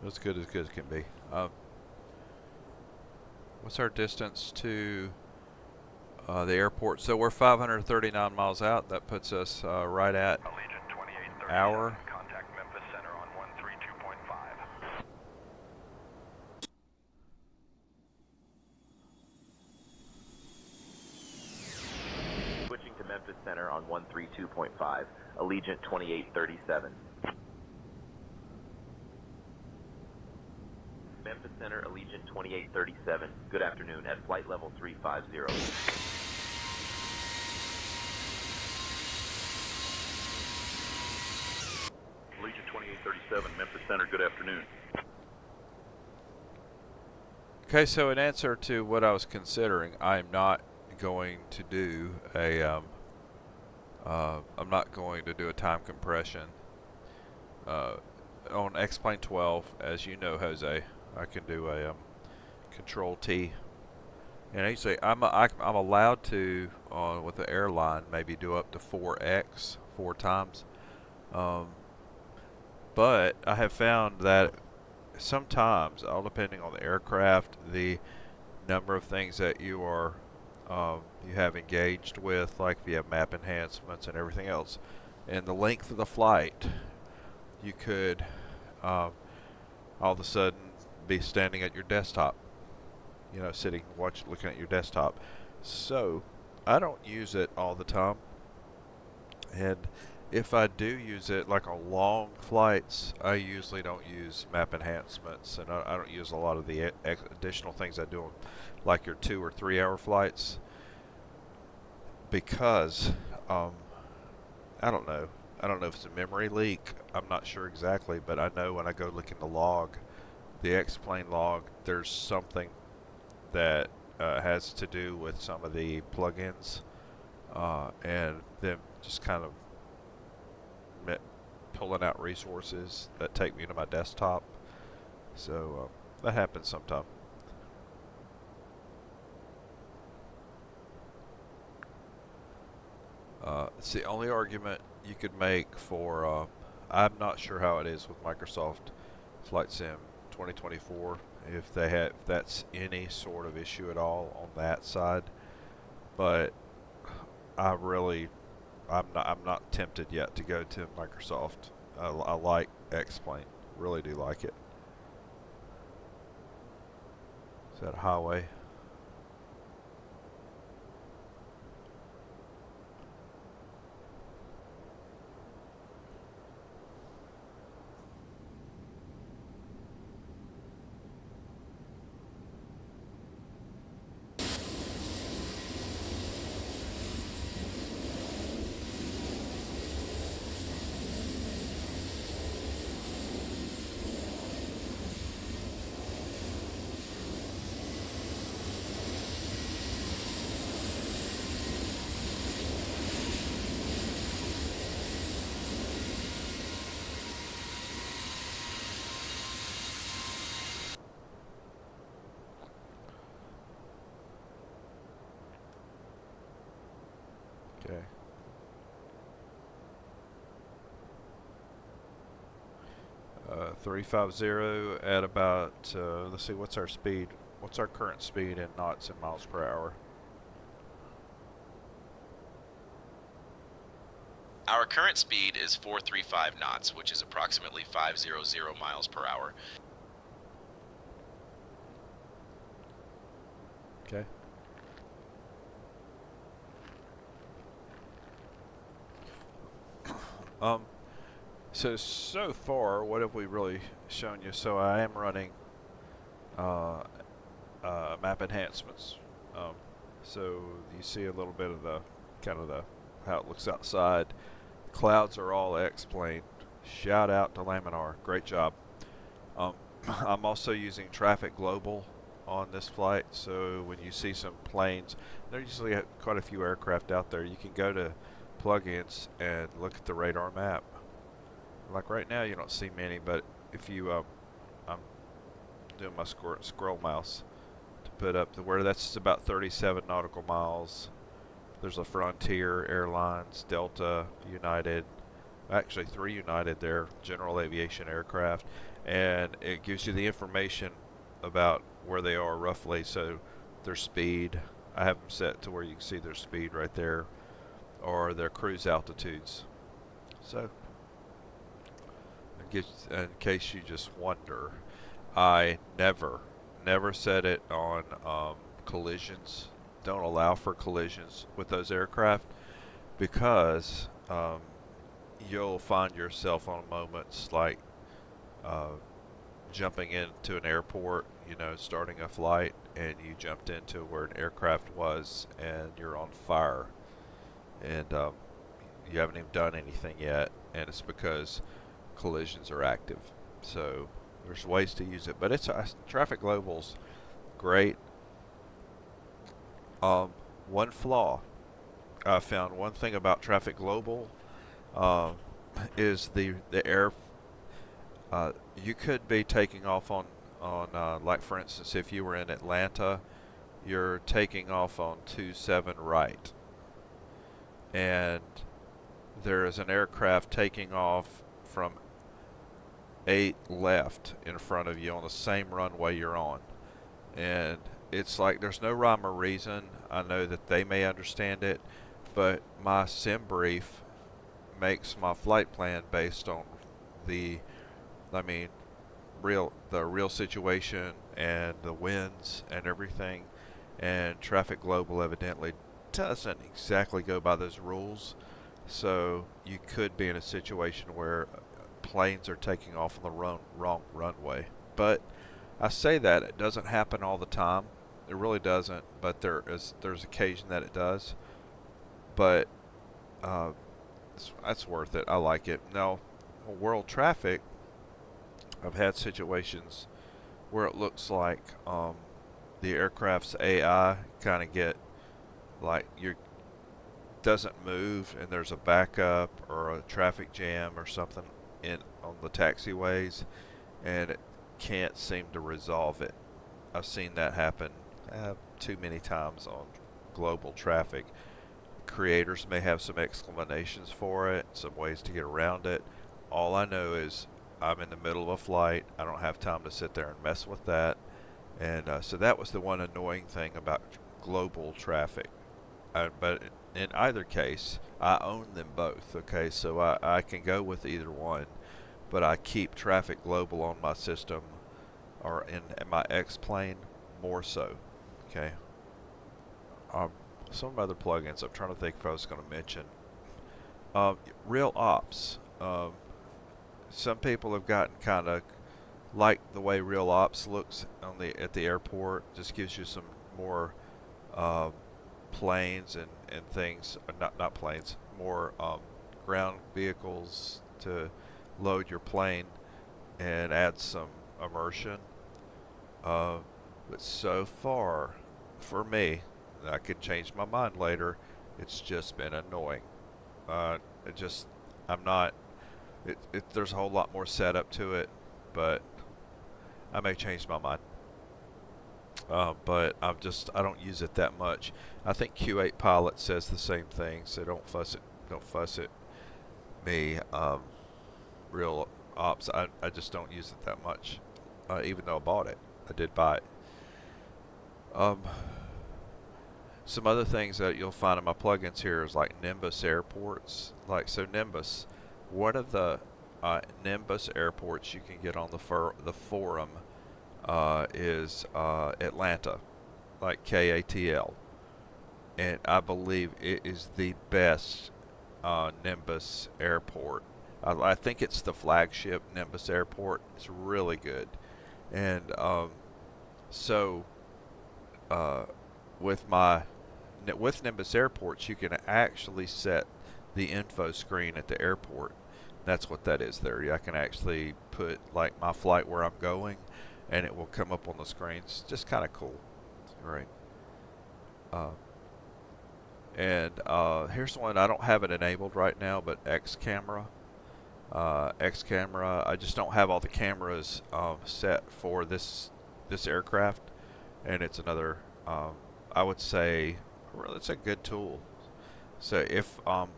As good as can be. What's our distance to the airport? So we're 539 miles out. That puts us right at hour. Contact Memphis Center on 132.5. Switching to Memphis Center on 132.5. Allegiant 2837. Memphis Center, Allegiant 2837. Good afternoon at flight level 350. Allegiant 2837, Memphis Center, good afternoon. Okay, so in answer to what I was considering, I'm not going to do a I'm not going to do a time compression on Xplane 12, as you know, Jose. I can do a Control T, and actually I'm allowed to with the airline maybe do up to 4x 4 times, but I have found that sometimes, all depending on the aircraft, the number of things that you are you have engaged with, like if you have map enhancements and everything else, and the length of the flight, you could all of a sudden be standing at your desktop, you know, sitting looking at your desktop. So I don't use it all the time, and if I do use it, like on long flights, I usually don't use map enhancements, and I don't use a lot of the additional things I do on like your 2 or 3 hour flights, because I don't know if it's a memory leak. I'm not sure exactly, but I know when I go look in the log, the Xplane log, there's something that has to do with some of the plugins and them just kind of pulling out resources that take me to my desktop. So that happens sometime. It's the only argument you could make for I'm not sure how it is with Microsoft Flight Sim 2024, if that's any sort of issue at all on that side, but I'm not tempted yet to go to Microsoft. I like Xplane, really do like it. Is that a highway? Okay. Uh, 350 at about, let's see, what's our speed? What's our current speed in knots and miles per hour? Our current speed is 435 knots, which is approximately 500 miles per hour. Okay. So far, what have we really shown you? So I am running map enhancements. So you see a little bit of the kind of how it looks outside. Clouds are all Xplane. Shout out to Laminar. Great job. I'm also using Traffic Global on this flight, so when you see some planes, there usually quite a few aircraft out there. You can go to plugins and look at the radar map. Like right now, you don't see many, but if you, I'm doing my scroll mouse to put up to where that's about 37 nautical miles. There's a Frontier Airlines, Delta, United, actually 3 United there, general aviation aircraft, and it gives you the information about where they are roughly, so their speed. I have them set to where you can see their speed right there, or their cruise altitudes. So, in case you just wonder, I never set it on collisions. Don't allow for collisions with those aircraft, because you'll find yourself on moments like jumping into an airport, you know, starting a flight, and you jumped into where an aircraft was and you're on fire, and you haven't even done anything yet, and it's because collisions are active. So there's ways to use it, but it's Traffic Global's great. One flaw I found, one thing about Traffic Global is the air. You could be taking off on like for instance, if you were in Atlanta, you're taking off on 27 right, and there is an aircraft taking off from 8 left in front of you on the same runway you're on, and it's like there's no rhyme or reason. I know that they may understand it, but my sim brief makes my flight plan based on the real situation and the winds and everything, and Traffic Global evidently doesn't exactly go by those rules. So you could be in a situation where planes are taking off on the wrong runway. But I say that it doesn't happen all the time. It really doesn't, but there's occasion that it does. But that's worth it. I like it. Now, world traffic, I've had situations where it looks like the aircraft's AI kind of get like doesn't move, and there's a backup or a traffic jam or something on the taxiways, and it can't seem to resolve it. I've seen that happen too many times on global traffic. Creators may have some explanations for it, some ways to get around it. All I know is I'm in the middle of a flight. I don't have time to sit there and mess with that. And so that was the one annoying thing about global traffic. But in either case, I own them both. Okay, so I can go with either one, but I keep Traffic Global on my system, or in my Xplane more so. Okay. Some other plugins I'm trying to think if I was going to mention. Real Ops. Some people have gotten kind of like the way Real Ops looks at the airport. Just gives you some more planes and things, not planes, more ground vehicles to load your plane and add some immersion. But so far, for me, I could change my mind later, it's just been annoying. There's a whole lot more setup to it, but I may change my mind. But I don't use it that much. I think Q8 Pilot says the same thing, so don't fuss at me. Real Ops, I just don't use it that much, even though I bought it. I did buy it. Some other things that you'll find in my plugins here is like Nimbus airports. Nimbus, one of the Nimbus airports you can get on the forum is Atlanta, like KTUL, and I believe it is the best Nimbus airport. I think it's the flagship Nimbus airport. It's really good, and so with my with Nimbus Airports, you can actually set the info screen at the airport. That's what that is there. I can actually put like my flight where I'm going, and it will come up on the screen. It's just kind of cool. Right. Here's one. I don't have it enabled right now, but X camera. I just don't have all the cameras set for this aircraft, and it's another. I would say, well, it's a good tool. So if on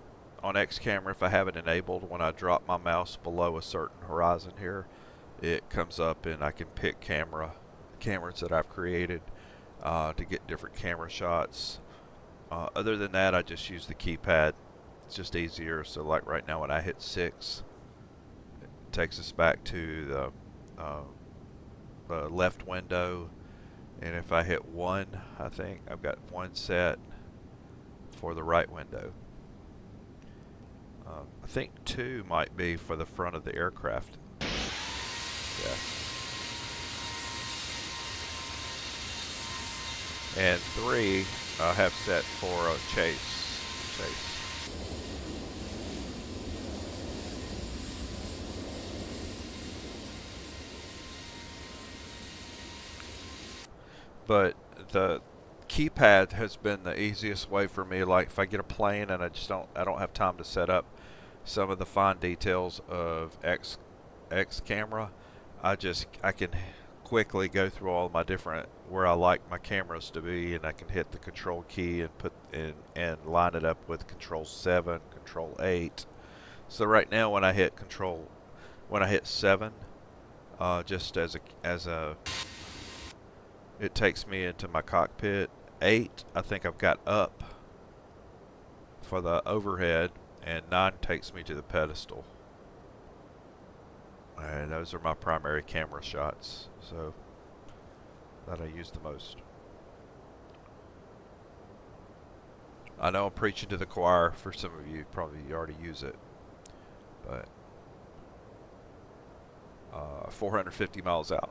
X camera, if I have it enabled, when I drop my mouse below a certain horizon here, it comes up and I can pick cameras that I've created to get different camera shots. Other than that, I just use the keypad. It's just easier. So like right now when I hit 6, it takes us back to the left window. And if I hit 1, I think I've got 1 set for the right window. I think 2 might be for the front of the aircraft. Yeah. And 3 I have set for chase. But the keypad has been the easiest way for me. Like if I get a plane and I don't have time to set up some of the fine details of X camera, I can quickly go through all my different where I like my cameras to be, and I can hit the control key and put in and line it up with control 7, control 8. So right now when I hit 7, just as a it takes me into my cockpit. 8, I think I've got up for the overhead, and 9 takes me to the pedestal. And those are my primary camera shots, so that I use the most. I know I'm preaching to the choir for some of you. Probably you already use it, but 450 miles out.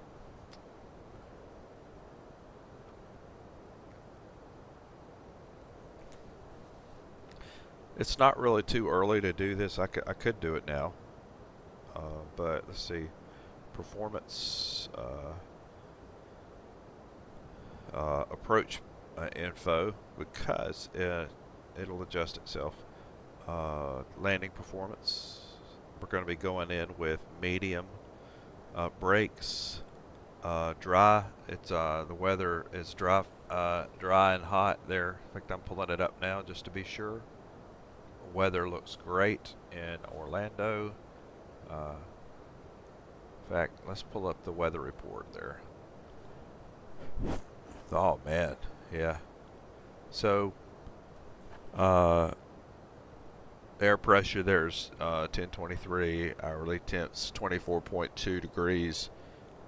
It's not really too early to do this. I could do it now. But let's see. Performance. Approach info, because it'll adjust itself. Landing performance. We're going to be going in with medium. Brakes. Dry. It's the weather is dry and hot there. In fact, I'm pulling it up now just to be sure. Weather looks great in Orlando. In fact, let's pull up the weather report there. Oh man, yeah. So, air pressure there's 1023, hourly temps 24.2 degrees.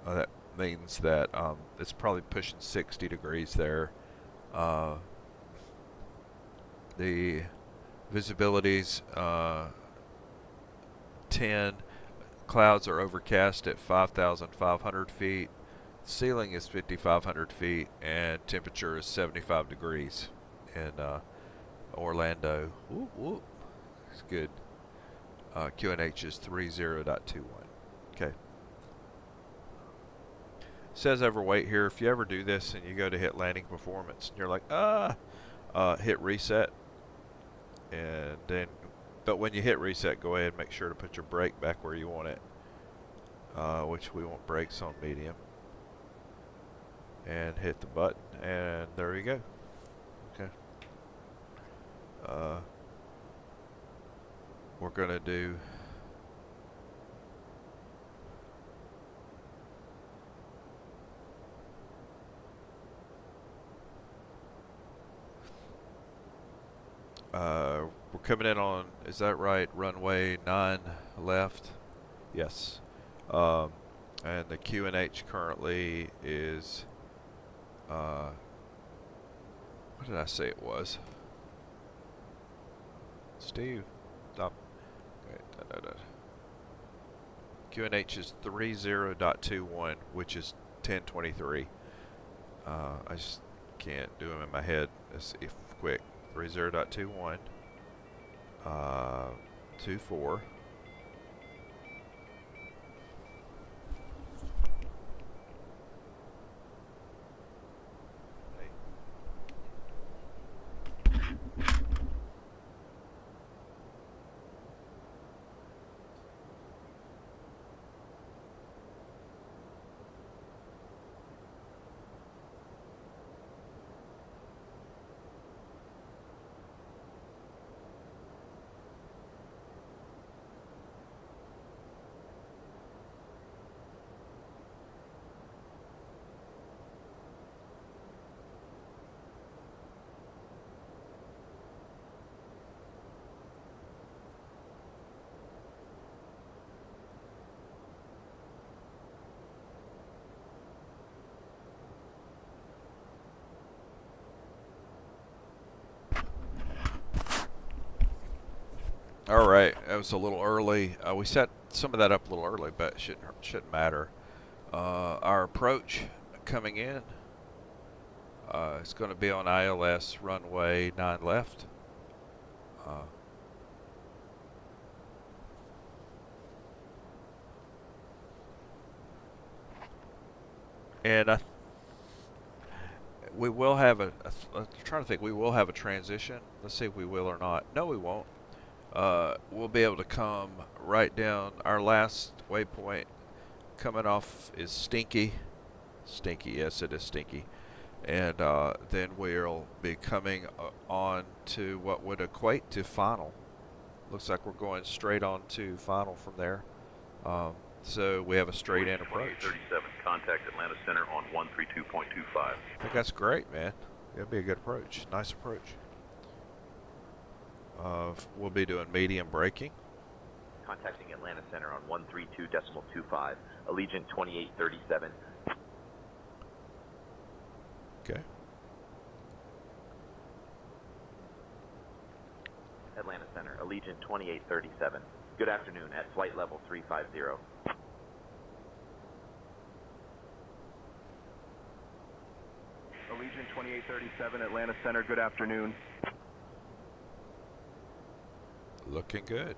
That means that it's probably pushing 60 degrees there. The visibility's 10. Clouds are overcast at 5,500 feet. Ceiling is 5,500 feet, and temperature is 75 degrees in Orlando. Whoop, whoop. It's good. QNH is 30.21. Okay. Says overweight here. If you ever do this and you go to hit landing performance and you're like, hit reset. And then, but when you hit reset, go ahead and make sure to put your brake back where you want it, which we want brakes on medium. And hit the button, and there you go. Okay. We're gonna do we're coming in on, is that right, runway 9 left? Yes. And the QNH currently is what did I say it was? Steve, stop. Okay, QNH is 30.21, which is 1023. I just can't do them in my head. If quick. 30.21. 24. All right, that was a little early. We set some of that up a little early, but it shouldn't matter. Our approach coming in is going to be on ILS runway 9 left. And we will have I'm trying to think, we will have a transition. Let's see if we will or not. No, we won't. We'll be able to come right down. Our last waypoint coming off is Stinky. Yes, it is Stinky. And then we'll be coming on to what would equate to final. Looks like we're going straight on to final from there. So we have a straight in approach. 37, contact Atlanta Center on 132.25. I think that's great, man. It'll be a good approach. Nice approach. We'll be doing medium braking. Contacting Atlanta Center on 132.25. Allegiant 2837. Okay. Atlanta Center, Allegiant 2837. Good afternoon at flight level 350. Allegiant 2837, Atlanta Center, good afternoon. Looking good.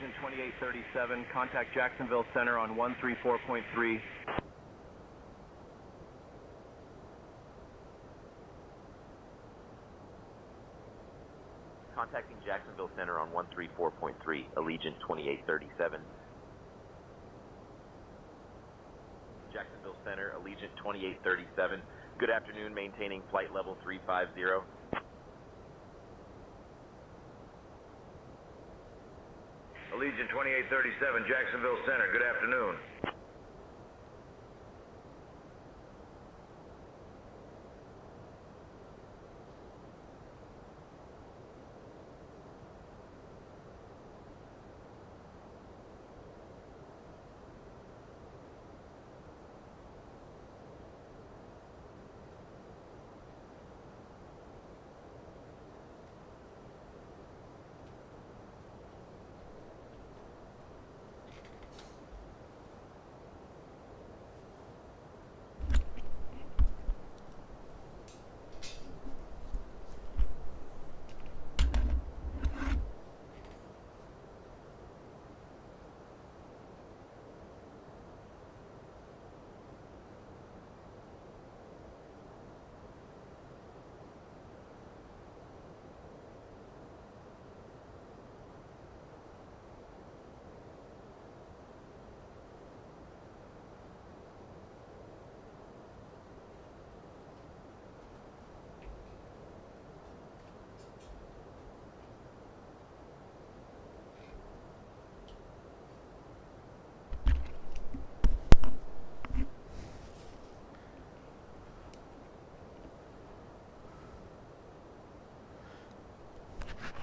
Allegiant 2837, contact Jacksonville Center on 134.3. Contacting Jacksonville Center on 134.3, Allegiant 2837. Jacksonville Center, Allegiant 2837. Good afternoon, maintaining flight level 350. Allegiant 2837, Jacksonville Center, good afternoon.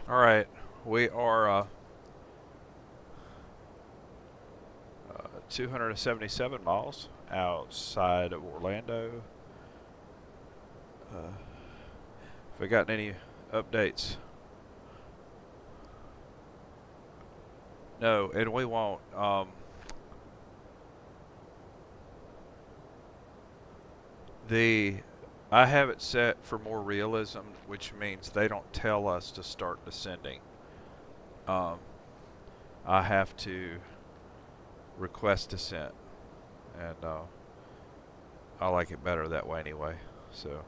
All right, we are 277 miles outside of Orlando. If we got any updates? No, and we won't. I have it set for more realism, which means they don't tell us to start descending. I have to request descent, and I like it better that way anyway. So.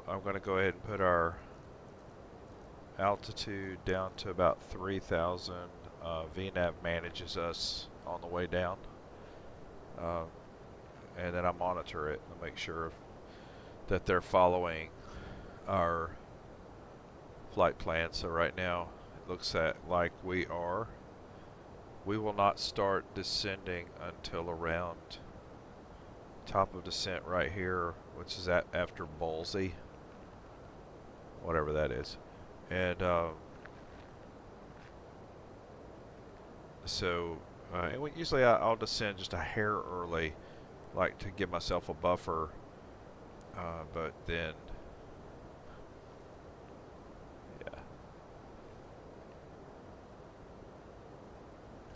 I'm going to go ahead and put our altitude down to about 3,000. VNAV manages us on the way down. And then I monitor it and make sure that they're following our flight plan. So right now it looks like we are. We will not start descending until around top of descent right here, which is after Ballsy, whatever that is. And usually I'll descend just a hair early, like to give myself a buffer, but then yeah.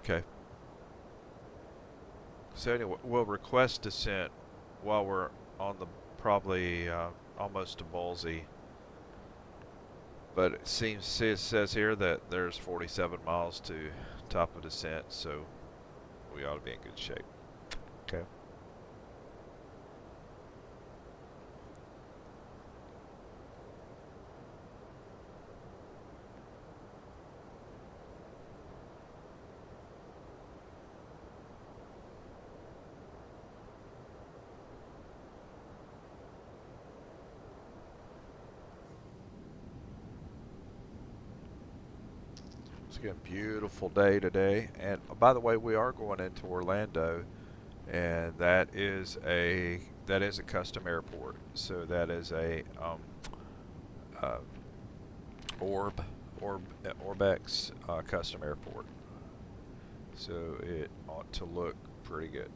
Okay. So anyway, we'll request descent while we're on the probably almost to Ballsy. But it says here that there's 47 miles to top of descent, so we ought to be in good shape. Okay. It's a beautiful day today, and by the way, we are going into Orlando, and that is a custom airport. So that is a Orbex custom airport. So it ought to look pretty good.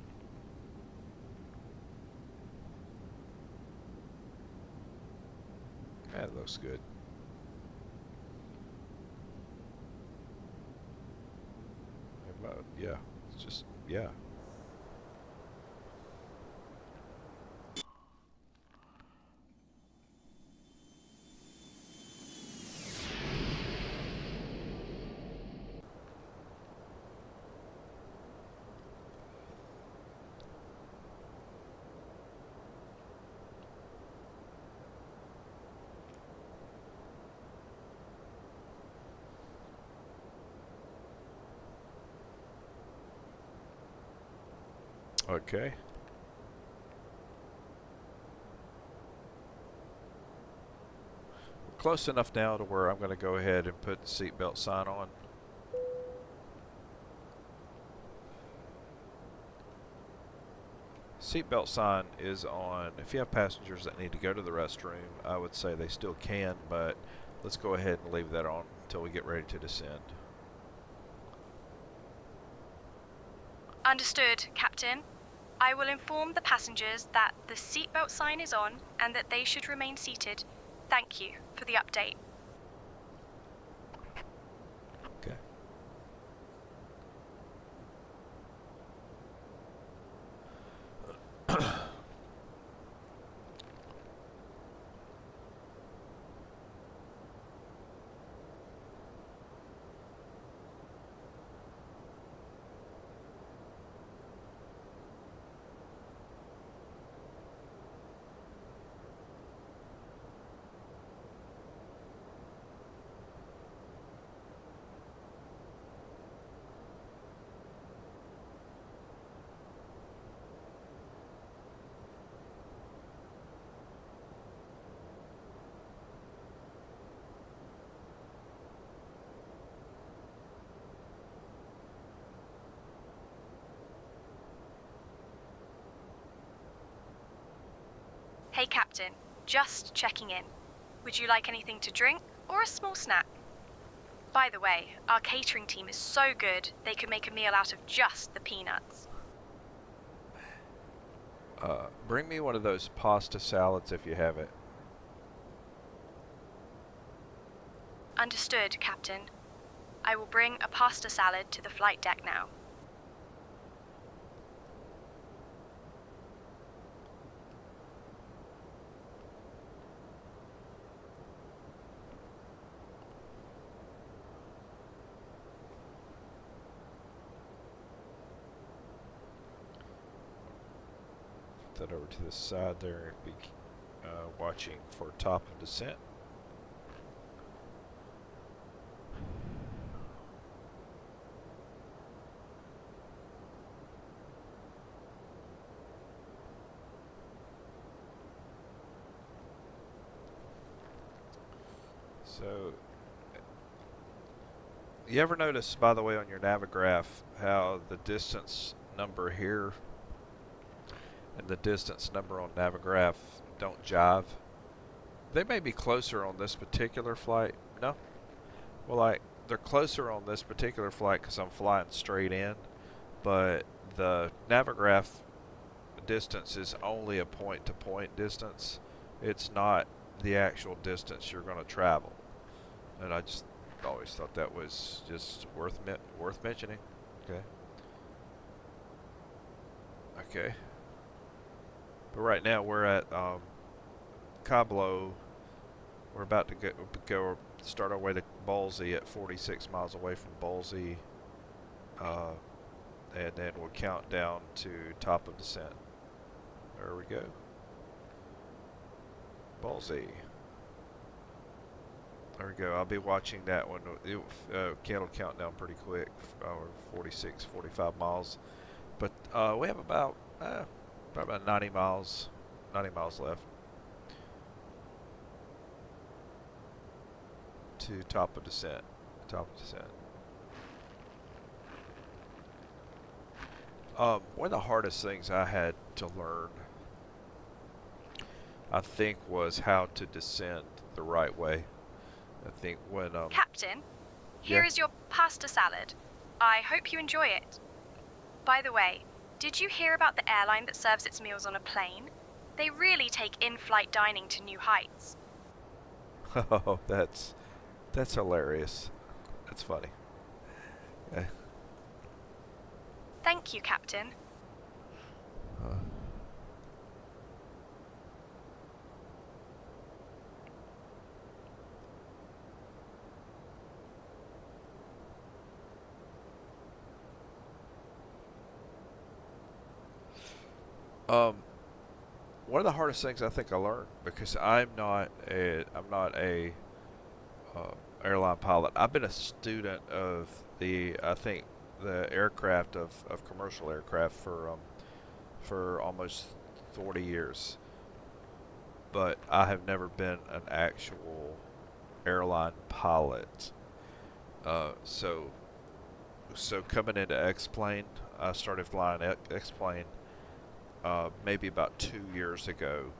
That looks good. Yeah, it's just, yeah. Okay. We're close enough now to where I'm going to go ahead and put the seatbelt sign on. Seatbelt sign is on. If you have passengers that need to go to the restroom, I would say they still can, but let's go ahead and leave that on until we get ready to descend. Understood, Captain. I will inform the passengers that the seatbelt sign is on and that they should remain seated. Thank you for the update. Okay. Hey, Captain. Just checking in. Would you like anything to drink or a small snack? By the way, our catering team is so good, they could make a meal out of just the peanuts. Bring me one of those pasta salads if you have it. Understood, Captain. I will bring a pasta salad to the flight deck now. That over to the side there and be watching for top of descent. So, you ever notice, by the way, on your Navigraph, how the distance number here and the distance number on Navigraph don't jive? They may be closer on this particular flight. No? Well, they're closer on this particular flight because I'm flying straight in, but the Navigraph distance is only a point-to-point distance. It's not the actual distance you're going to travel. And I just always thought that was just worth mentioning. Okay. Okay. But right now we're at Cablo. We're about to go start our way to Ballsy at 46 miles away from Ballsy, and then we'll count down to top of descent. There we go. Ballsy. There we go. I'll be watching that one. It'll count down pretty quick, 46, 45 miles. But we have about 90 miles left to top of descent. One of the hardest things I had to learn, I think, was how to descend the right way. I think when Captain, here is your pasta salad. I hope you enjoy it. By the way, did you hear about the airline that serves its meals on a plane? They really take in-flight dining to new heights. Oh, that's hilarious. That's funny. Eh, Thank you, Captain. uh, um, one of the hardest things I think I learned, because I'm not a airline pilot. I've been a student of I think the aircraft of commercial aircraft for almost 40 years, but I have never been an actual airline pilot. So coming into Xplane, I started flying Xplane maybe about 2 years ago.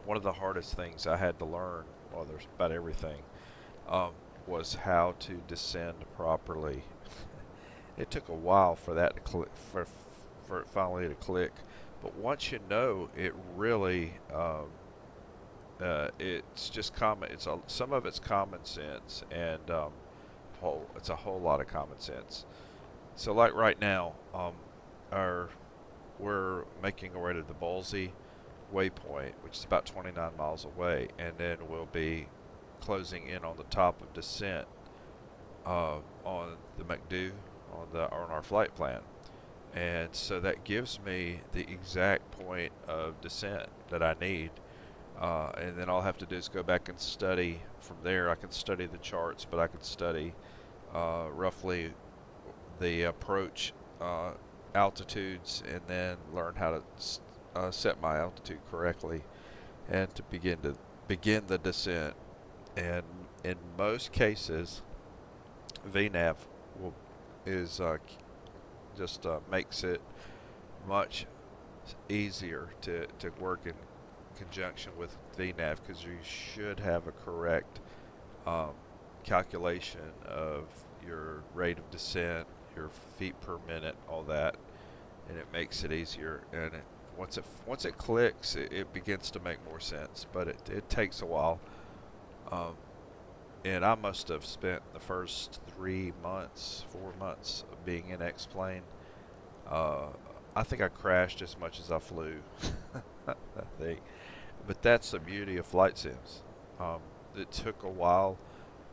One of the hardest things I had to learn, well, there's about everything, was how to descend properly. It took a while for that to click, for it finally to click. But once you know, it really, it's just common. Some of it's common sense, and it's a whole lot of common sense. So, like right now, we're making our way to the Ballsy waypoint, which is about 29 miles away, and then we'll be closing in on the top of descent on the McDo on our flight plan. And so that gives me the exact point of descent that I need, and then all I have to do is go back and study from there. I can study the charts, but I can study roughly the approach altitudes, and then learn how to set my altitude correctly, and to begin the descent. And in most cases, VNAV makes it much easier to work in conjunction with VNAV, because you should have a correct calculation of your rate of descent, your feet per minute, all that, and it makes it easier. And once it clicks, it begins to make more sense, but it takes a while. And I must have spent the first 4 months of being in Xplane. I think I crashed as much as I flew. I think. But that's the beauty of flight sims. It took a while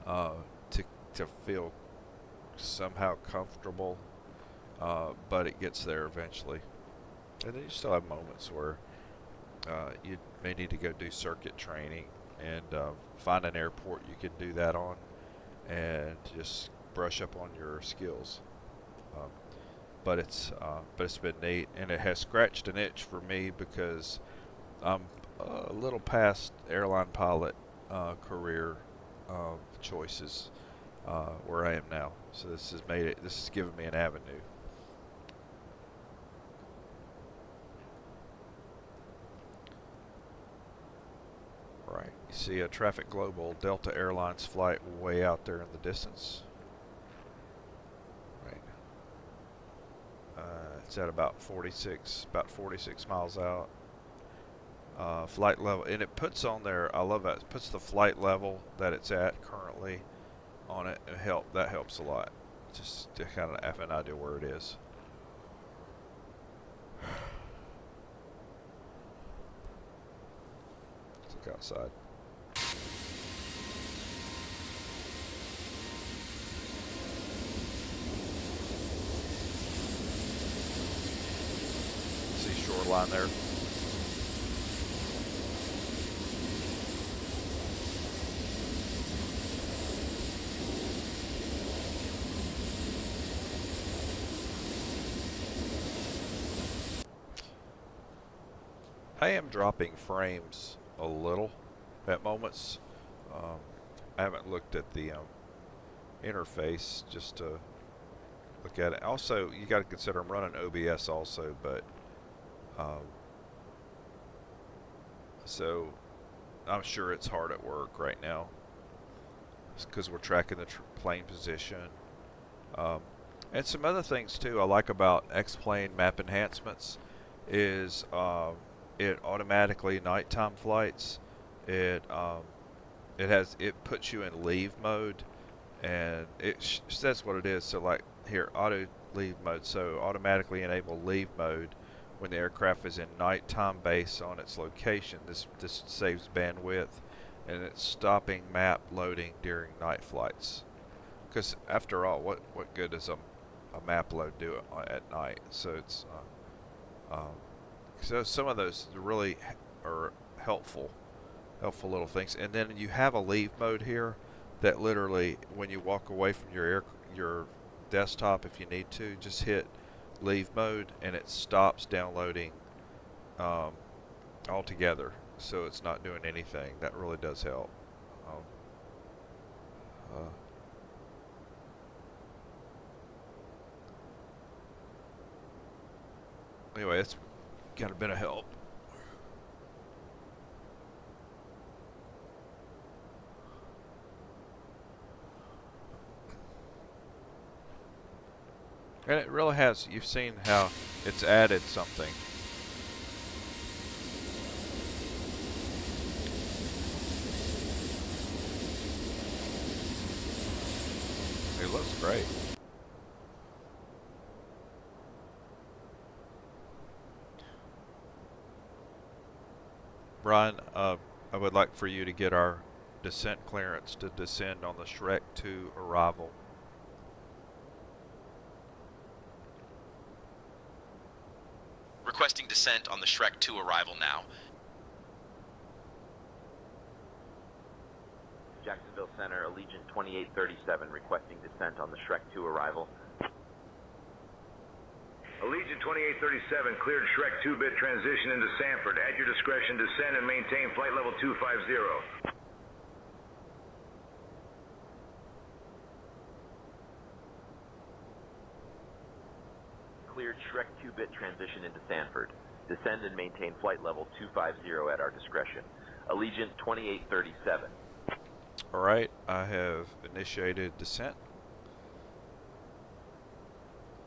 to feel somehow comfortable, but it gets there eventually. And then you still have moments where you may need to go do circuit training, and find an airport you can do that on, and just brush up on your skills. But it's been neat, and it has scratched an itch for me, because I'm a little past airline pilot career choices where I am now. So this has given me an avenue. Right, you see a Traffic Global Delta Airlines flight way out there in the distance. Right, it's at about 46 miles out. Flight level, and it puts on there, I love that, it puts the flight level that it's at currently on it. That helps a lot, just to kind of have an idea where it is. Let's look outside. See shoreline there. I am dropping frames a little at moments. I haven't looked at the interface just to look at it. Also, you got to consider I'm running OBS also, but so I'm sure it's hard at work right now. It's because we're tracking the plane position. And some other things too I like about Xplane map enhancements is it automatically nighttime flights. It it puts you in leave mode, and it says what it is. So like here, auto leave mode. So automatically enable leave mode when the aircraft is in nighttime based on its location. This saves bandwidth, and it's stopping map loading during night flights. Because after all, what good does a map load do at night? So it's so some of those really are helpful little things. And then you have a leave mode here that literally, when you walk away from your desktop, if you need to, just hit leave mode and it stops downloading altogether. So it's not doing anything. That really does help. Anyway, it's got a bit of help. And it really has. You've seen how it's added something. It looks great. Brian, I would like for you to get our descent clearance to descend on the Shrek 2 arrival. Requesting descent on the Shrek 2 arrival now. Jacksonville Center, Allegiant 2837, requesting descent on the Shrek 2 arrival. Allegiant 2837, cleared Shrek 2-bit transition into Sanford. At your discretion, descend and maintain flight level 250. Cleared Shrek 2-bit transition into Sanford. Descend and maintain flight level 250 at our discretion. Allegiant 2837. Alright, I have initiated descent.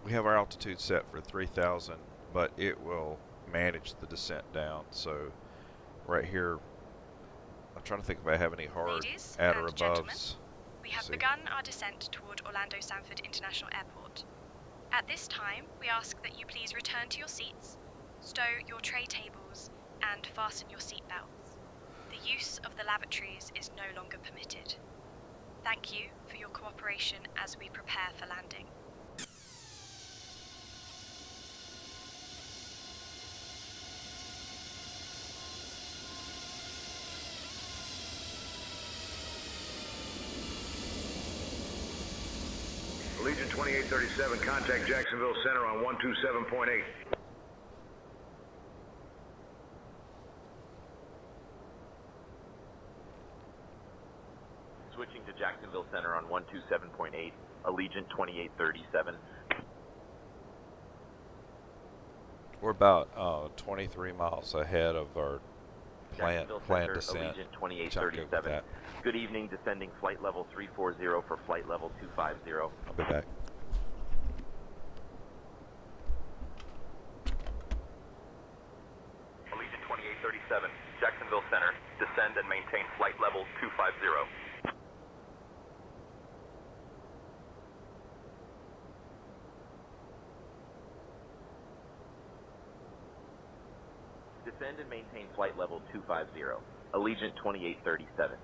We have our altitude set for 3,000, but it will manage the descent down. So right here, I'm trying to think if I have any hard Ladies at or and gentlemen, aboves. we have begun our descent toward Orlando Sanford International Airport. At this time, we ask that you please return to your seats, stow your tray tables, and fasten your seat belts. The use of the lavatories is no longer permitted. Thank you for your cooperation as we prepare for landing. Allegiant 2837, contact Jacksonville Center on 127.8. Switching to Jacksonville Center on 127.8, Allegiant 2837. We're about 23 miles ahead of our planned Center, descent. Allegiant 2837. Good evening, descending flight level 340 for flight level 250. I'll be back. Allegiant 2837, Jacksonville Center, descend and maintain flight level 250. Descend and maintain flight level 250. Allegiant 2837.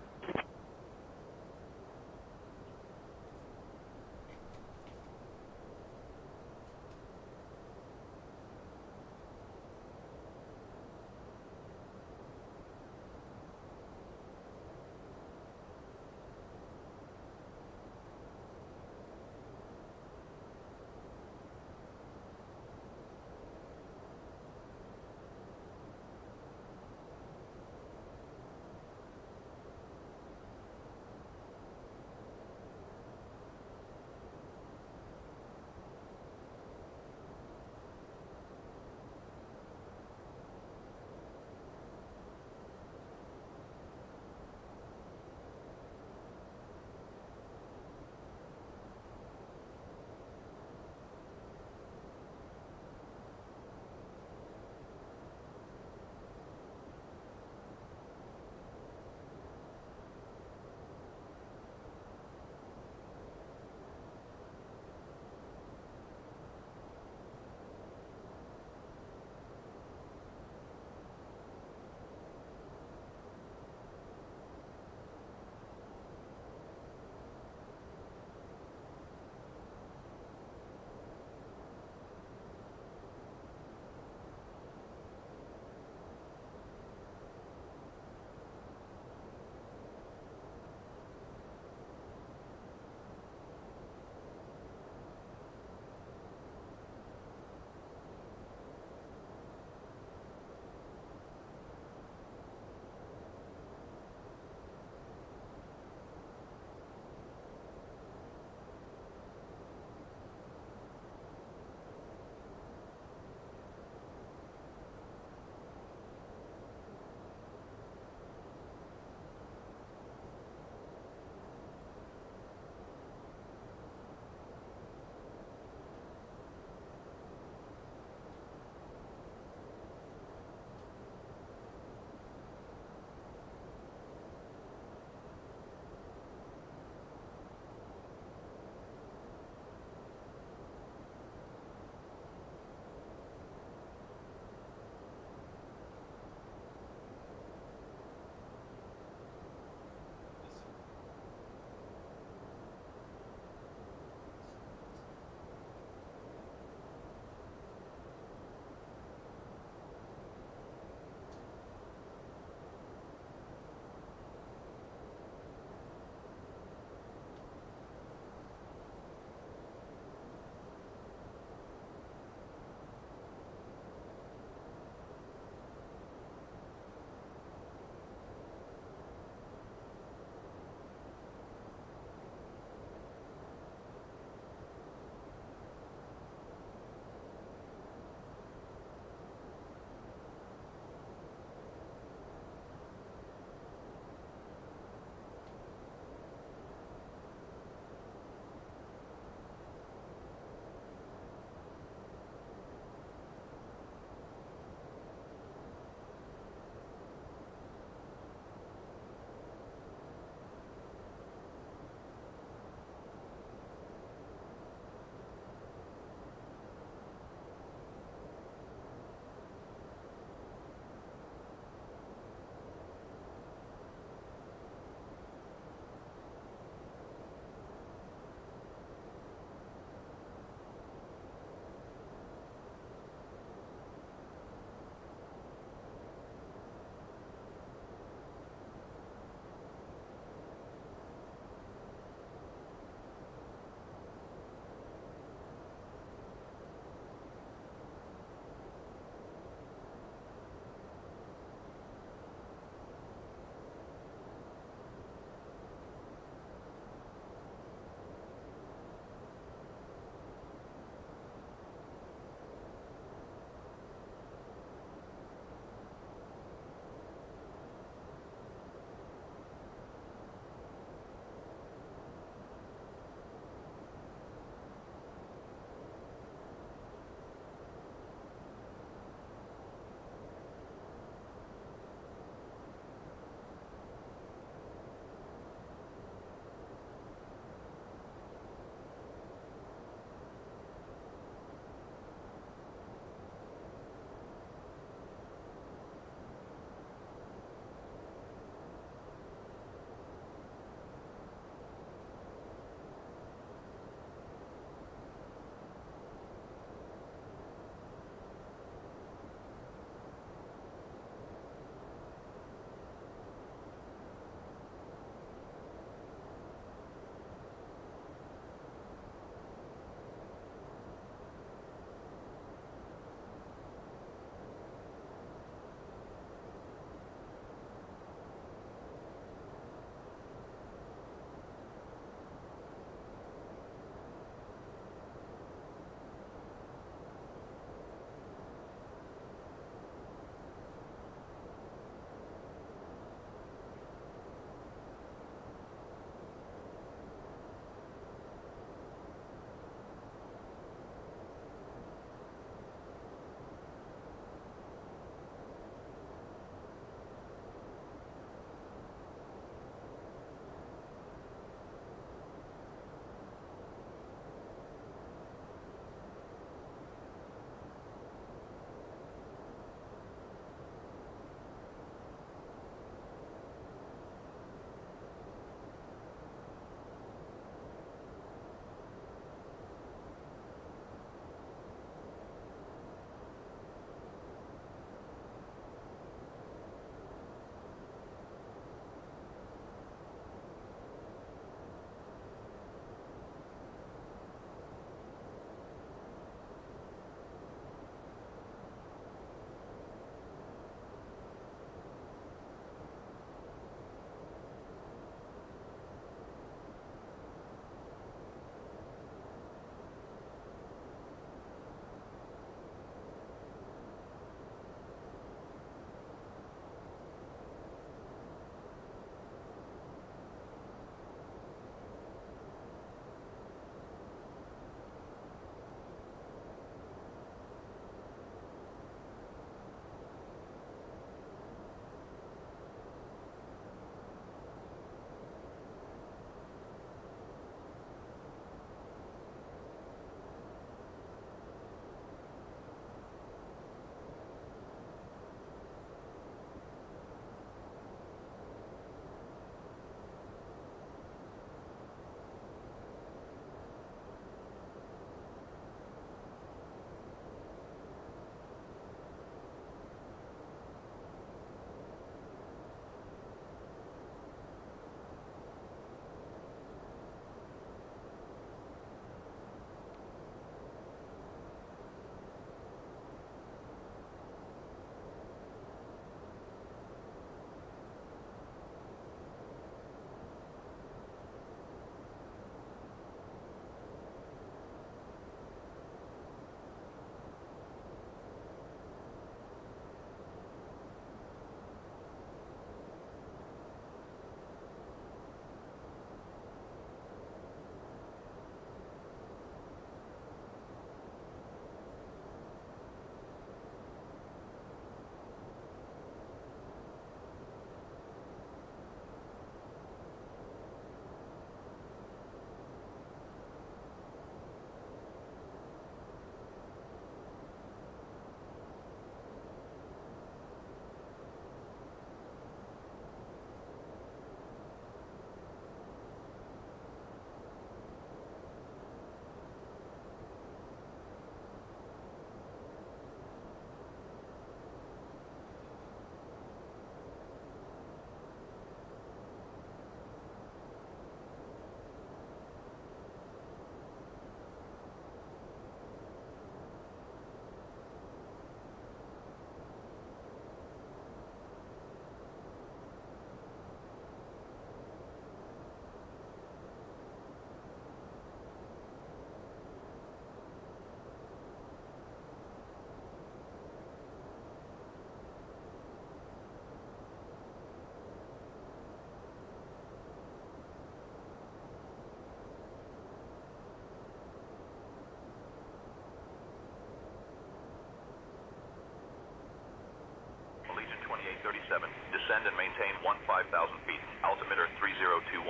3837. Descend and maintain 15,000 feet. Altimeter 3021.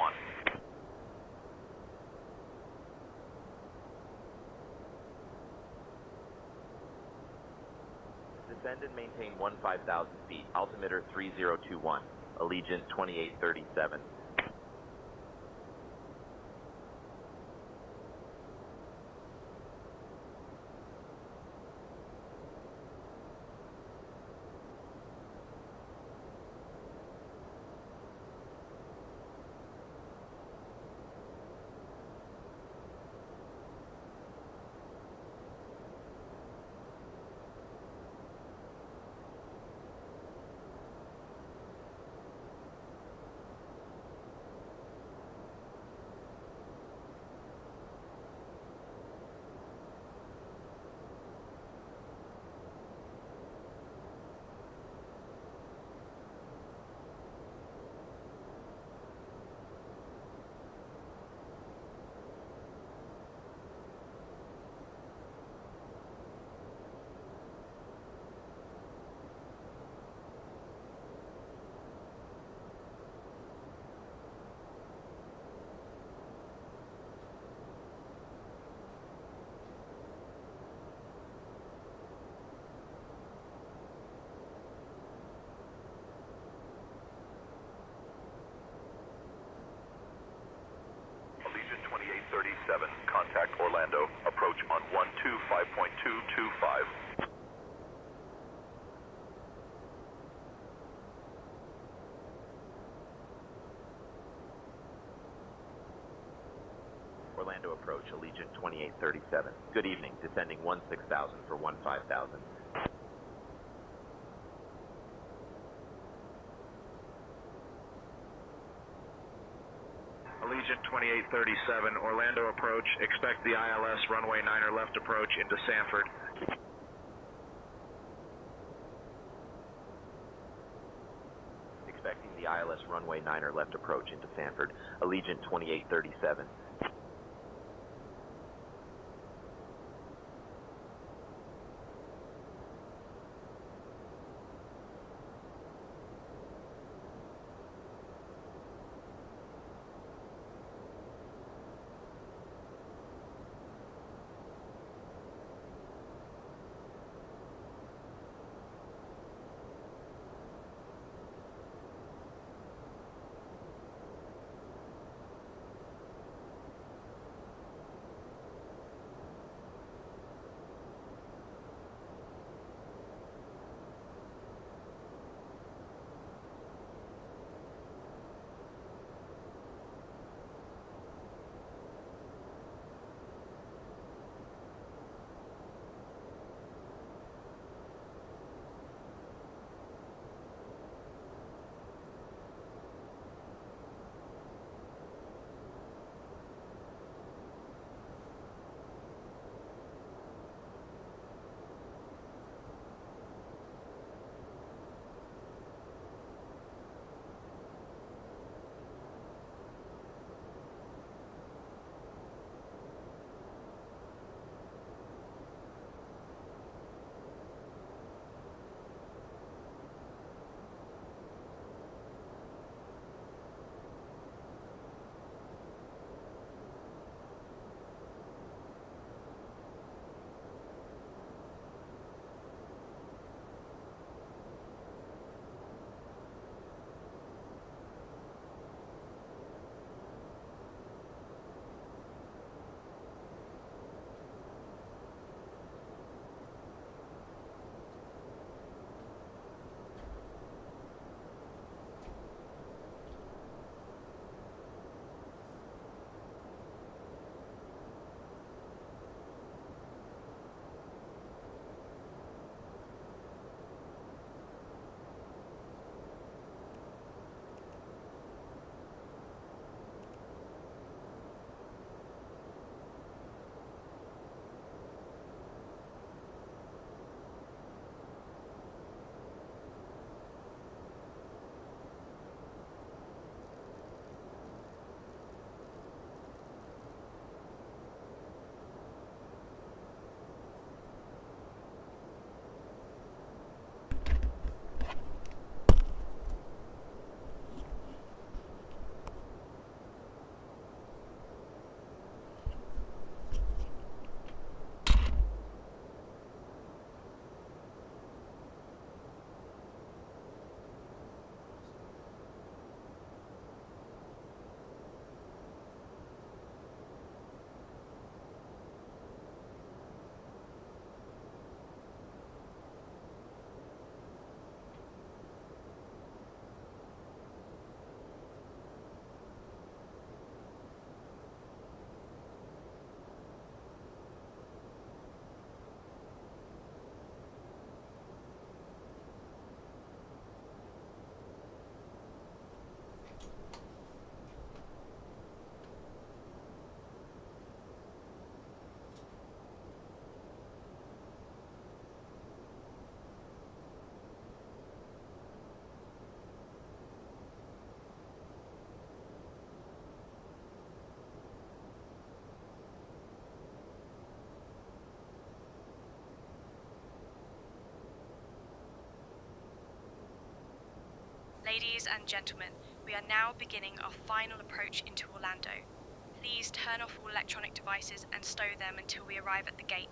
Descend and maintain 15,000 feet. Altimeter 3021. Allegiant 2837. Allegiant 2837. Contact Orlando. Approach on 125.225. Orlando approach, Allegiant 2837. Good evening, descending 16,000 for 15,000. Allegiant 2837, Orlando approach. Expect the ILS runway 9er left approach into Sanford. Expecting the ILS runway 9er left approach into Sanford. Allegiant 2837. Ladies and gentlemen, we are now beginning our final approach into Orlando. Please turn off all electronic devices and stow them until we arrive at the gate.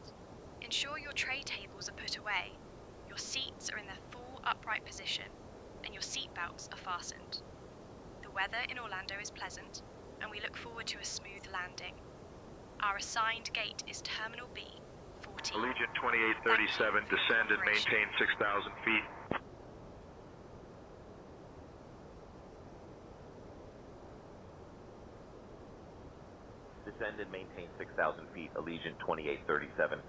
Ensure your tray tables are put away, your seats are in their full upright position, and your seat belts are fastened. The weather in Orlando is pleasant, and we look forward to a smooth landing. Our assigned gate is Terminal B, 14. Allegiant 2837, descend and maintain 6,000 feet. Descend and maintain 6,000 feet, Allegiant 2837.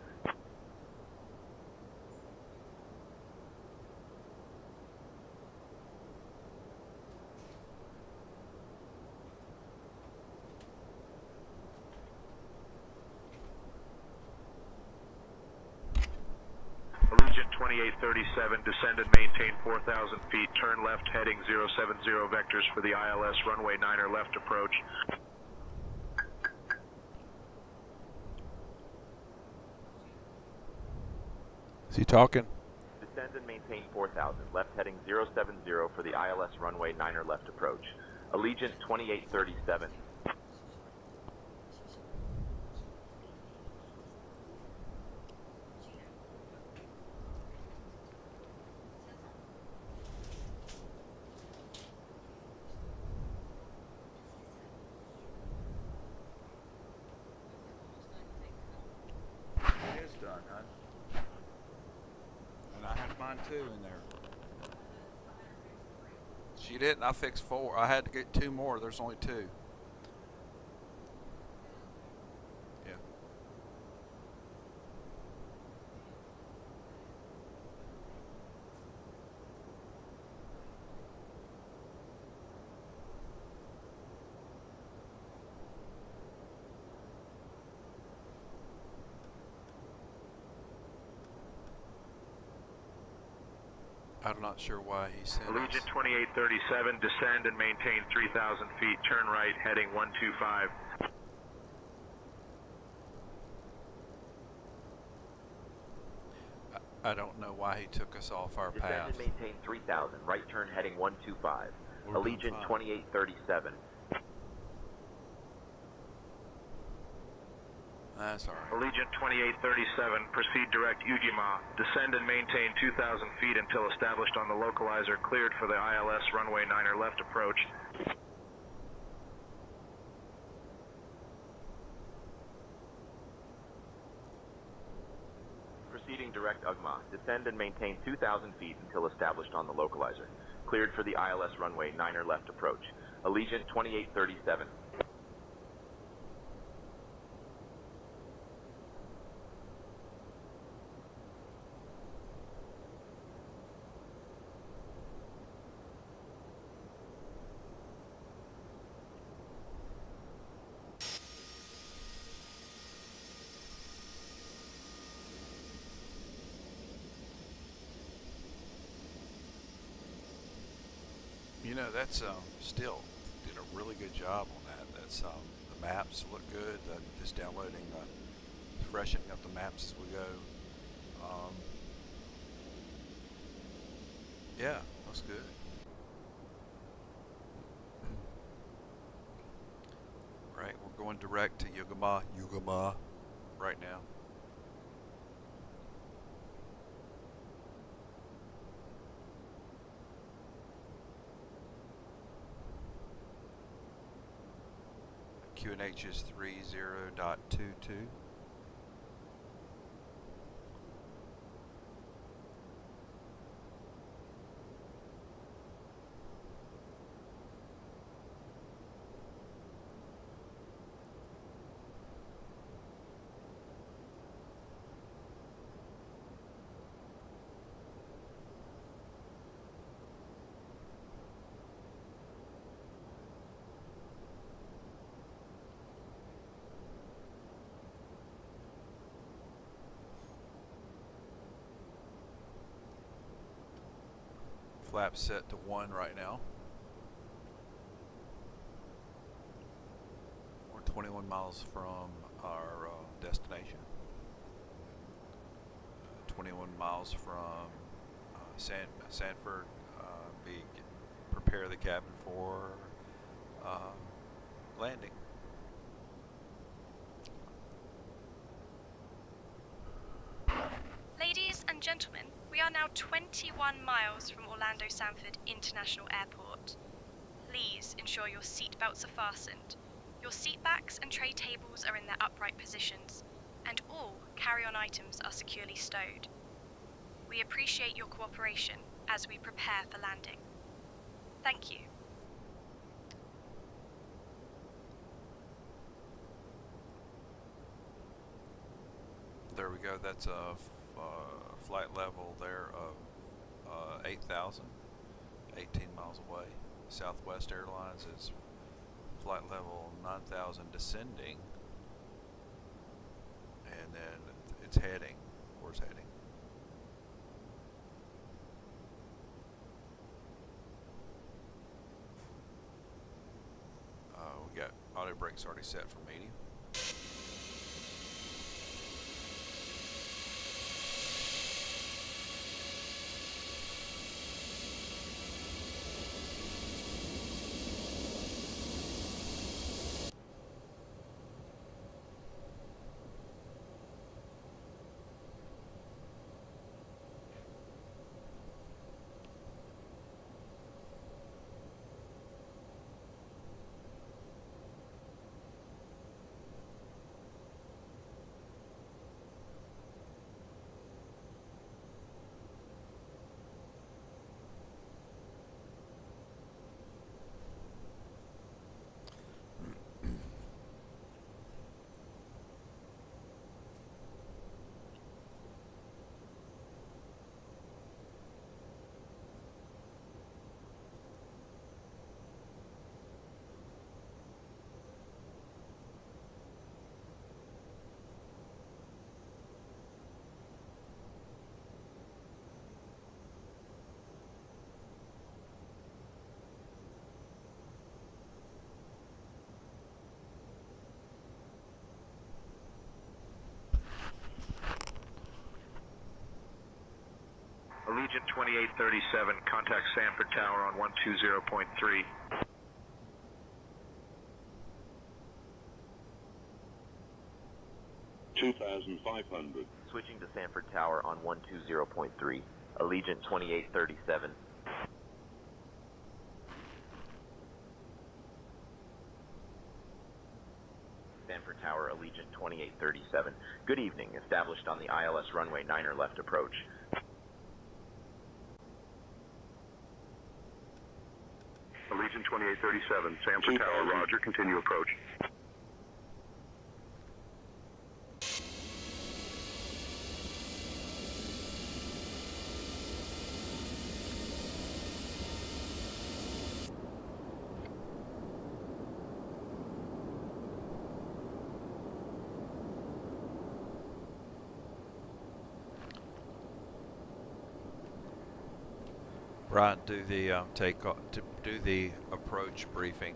Allegiant 2837, descend and maintain 4,000 feet, turn left heading 070 vectors for the ILS runway 9er left approach. Is he talking? Descend and maintain 4,000, left heading 070 for the ILS runway 9er left approach. Allegiant 2837. It is done, huh? And I had mine too in there. She didn't. I fixed 4. I had to get 2 more. There's only 2. Yeah. I'm not sure why he said Allegiant 2837, descend and maintain 3,000 feet, turn right heading 125. I don't know why he took us off our Descend path. and maintain 3,000, right turn heading 125. We're doing Allegiant fine. 2837. That's alright. Allegiant 2837, proceed direct Ujima. Descend and maintain 2,000 feet until established on the localizer, cleared for the ILS runway 9er left approach. Proceeding direct Ugma. Descend and maintain 2,000 feet until established on the localizer. Cleared for the ILS runway 9er left approach. Allegiant 2837. You know, that's still did a really good job on that. That's the maps look good. Just downloading, freshening up the maps as we go. Yeah, looks good. Right, we're going direct to Yugama right now. QNH is 30.22. Flaps set to 1 right now. We're 21 miles from our destination. 21 miles from Sanford, be prepare the cabin for landing. Ladies and gentlemen, we are now 21 miles from Orlando Sanford International Airport. Please ensure your seat belts are fastened, your seat backs and tray tables are in their upright positions, and all carry-on items are securely stowed. We appreciate your cooperation as we prepare for landing. Thank you. There we go. That's a flight level there of 8,000, 18 miles away. Southwest Airlines is flight level 9,000 descending, and then it's heading. Where's heading? We got auto brakes already set for medium. Allegiant 2837, contact Sanford Tower on 120.3. Switching to Sanford Tower on 120.3. Allegiant 2837. Sanford Tower, Allegiant 2837. Good evening. Established on the ILS runway 9er left approach. Allegiant 2837, Sanford Tower, roger, continue approach. Brian, do the do the approach briefing.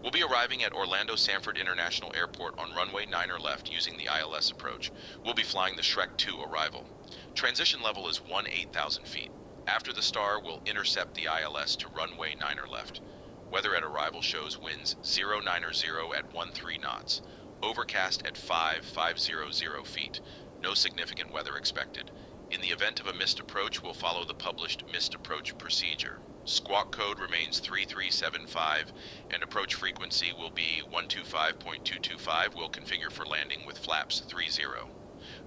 We'll be arriving at Orlando Sanford International Airport on runway 9er left using the ILS approach. We'll be flying the Shrek 2 arrival. Transition level is 8,000 feet. After the star, we'll intercept the ILS to runway 9er left. Weather at arrival shows winds 090 at 13 knots. Overcast at 5,500 feet. No significant weather expected. In the event of a missed approach, we'll follow the published missed approach procedure. Squawk code remains 3375, and approach frequency will be 125.225. We'll configure for landing with flaps 30.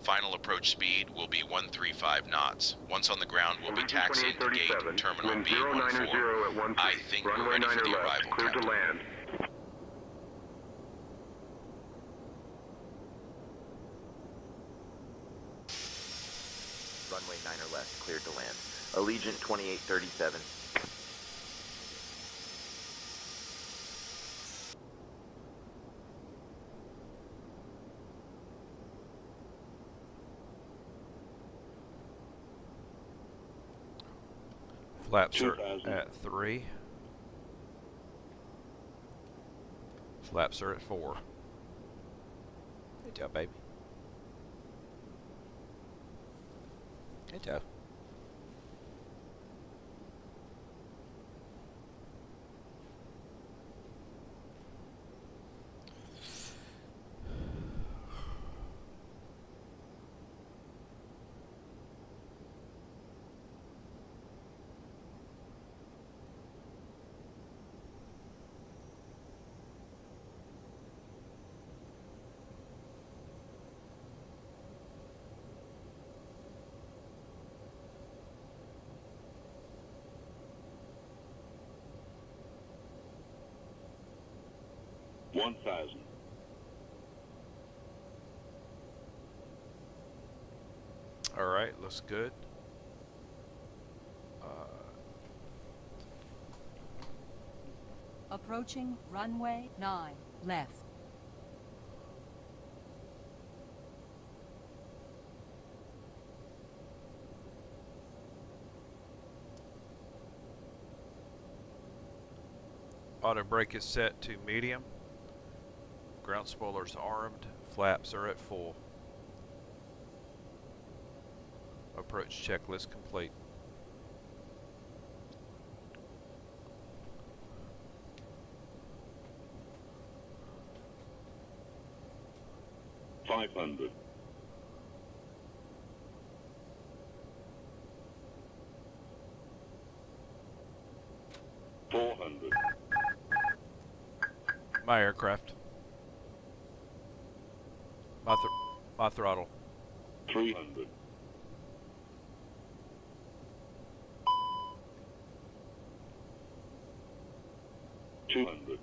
Final approach speed will be 135 knots. Once on the ground, we'll be taxiing to gate terminal B14. I think we're ready for the arrival, cleared to land. Runway 9er left, cleared to land. Allegiant 2837. Flaps are at 3. Flaps are at 4. Good job, baby. Hey, Jeff. All right, looks good. Approaching runway 9 left. Auto brake is set to medium. Ground spoilers armed. Flaps are at full. Approach checklist complete. $500. $400. My aircraft. My throttle. $300. $200.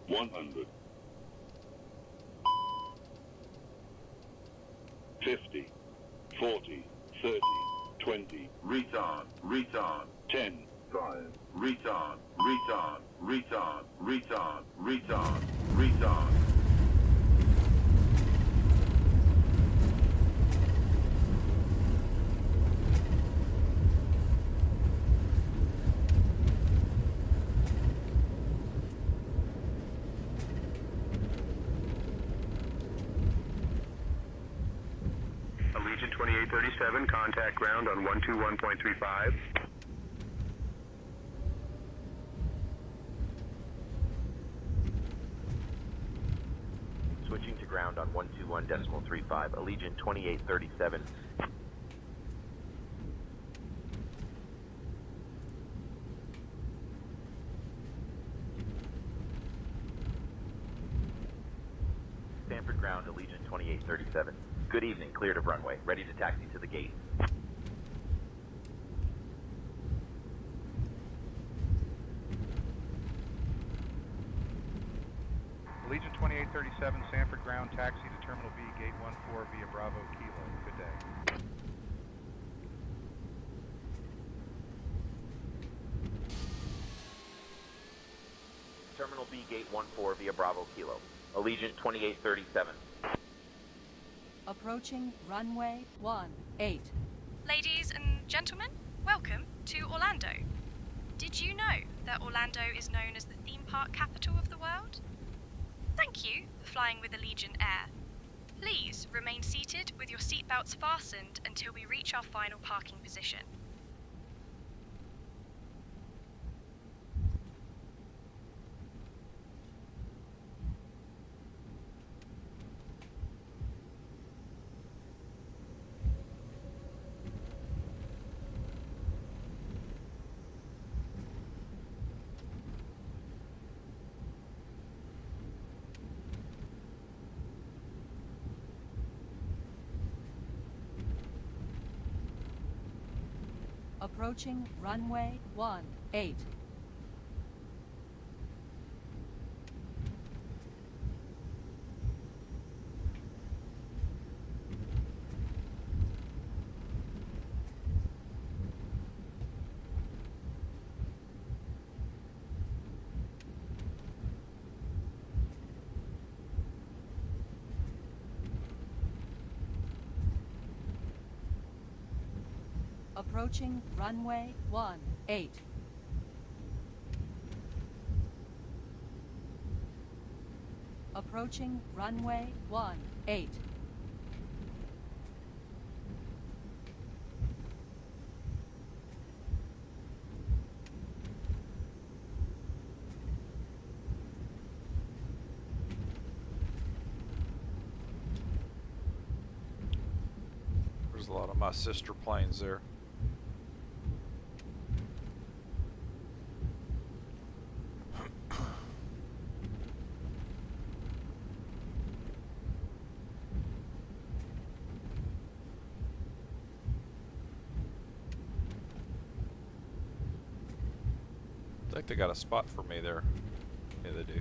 $100. $50. $40. $30. $20. Retard. 10. 5. Retard. Allegiant 2837, contact ground on 121.35. Switching to ground on 121.35. Allegiant 2837. Stanford ground, Allegiant 2837. Good evening, cleared of runway. Ready to taxi to the gate. Allegiant 2837, Sanford ground, taxi to Terminal B, Gate 14 via Bravo Kilo. Good day. Terminal B, Gate 14 via Bravo Kilo. Allegiant 2837. Approaching runway 18. Ladies and gentlemen, welcome to Orlando. Did you know that Orlando is known as the theme park capital of the world? Thank you for flying with Allegiant Air. Please remain seated with your seatbelts fastened until we reach our final parking position. Approaching runway 18. Approaching runway 18. Approaching runway 18. There's a lot of my sister planes there. I think they got a spot for me there. Yeah, they do.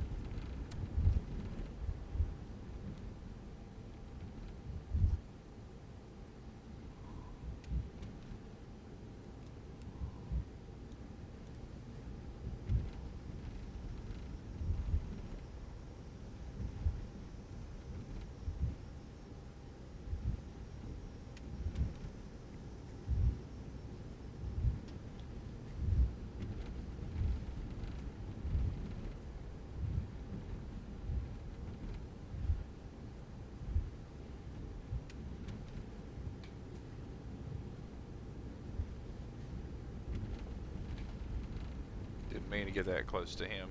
Didn't mean to get that close to him.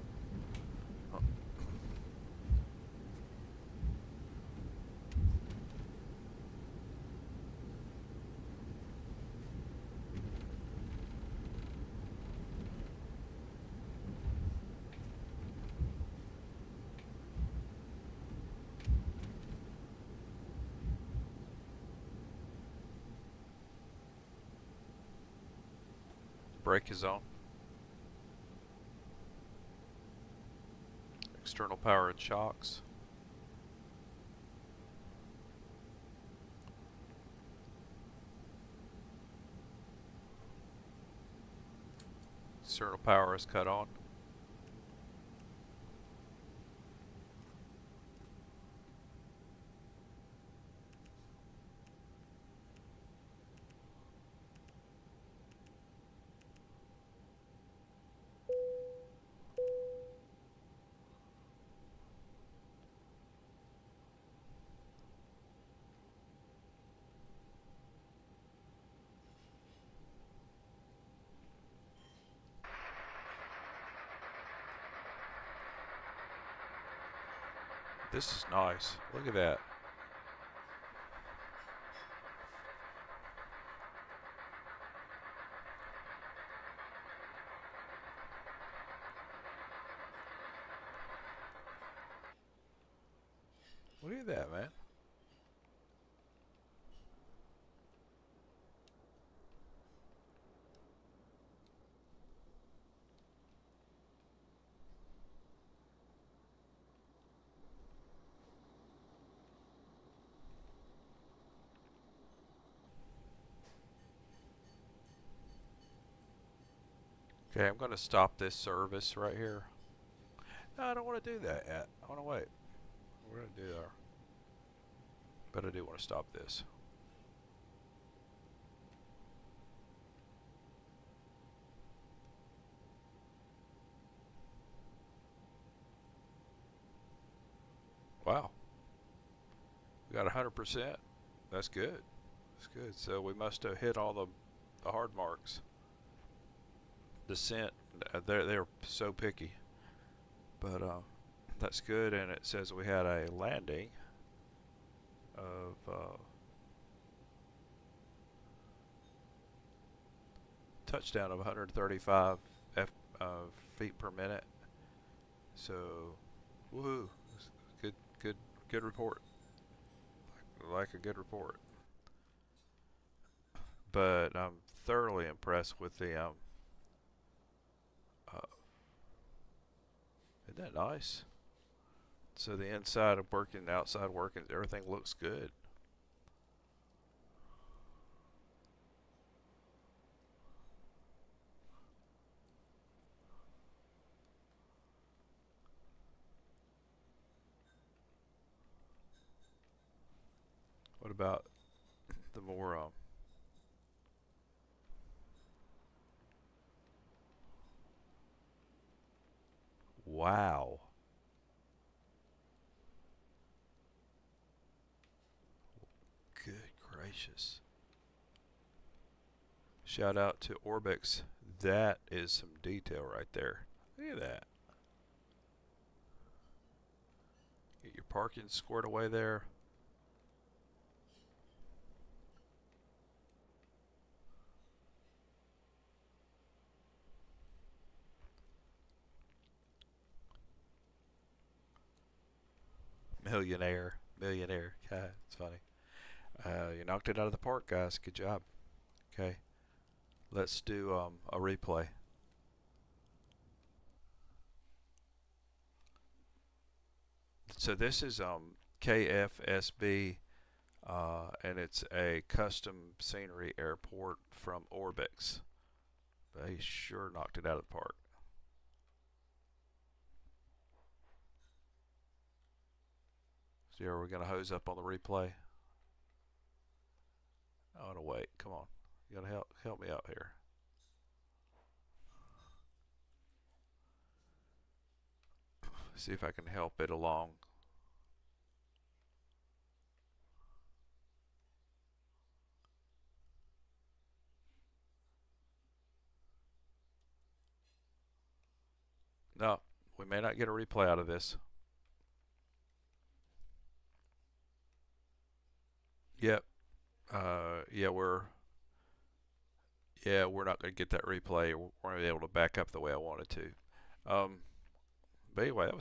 Brake is on. External power and shocks. External power is cut on. This is nice. Look at that. Look at that, man. Okay, I'm going to stop this service right here. No, I don't want to do that yet. I want to wait. We're going to do our... But I do want to stop this. Wow. We got 100%. That's good. That's good. So we must have hit all the hard marks. Descent, they're so picky, but that's good. And it says we had a landing of touchdown of 135 feet per minute. So, woohoo! Good report. Like a good report. But I'm thoroughly impressed with the isn't that nice? So the inside of working, the outside working, everything looks good. What about the more wow. gracious. Shout out to Orbix. That is some detail right there. Look at that. Get your parking squared away there. Millionaire. God, it's funny. You knocked it out of the park, guys. Good job. Okay. Let's do a replay. So this is KFSB, and it's a custom scenery airport from Orbix. They sure knocked it out of the park. So are we going to hose up on the replay? Oh, no, wait. Come on. You got to help me out here. See if I can help it along. No, we may not get a replay out of this. Yep. Yeah, we're not going to get that replay. We weren't able to back up the way I wanted to. But anyway, that was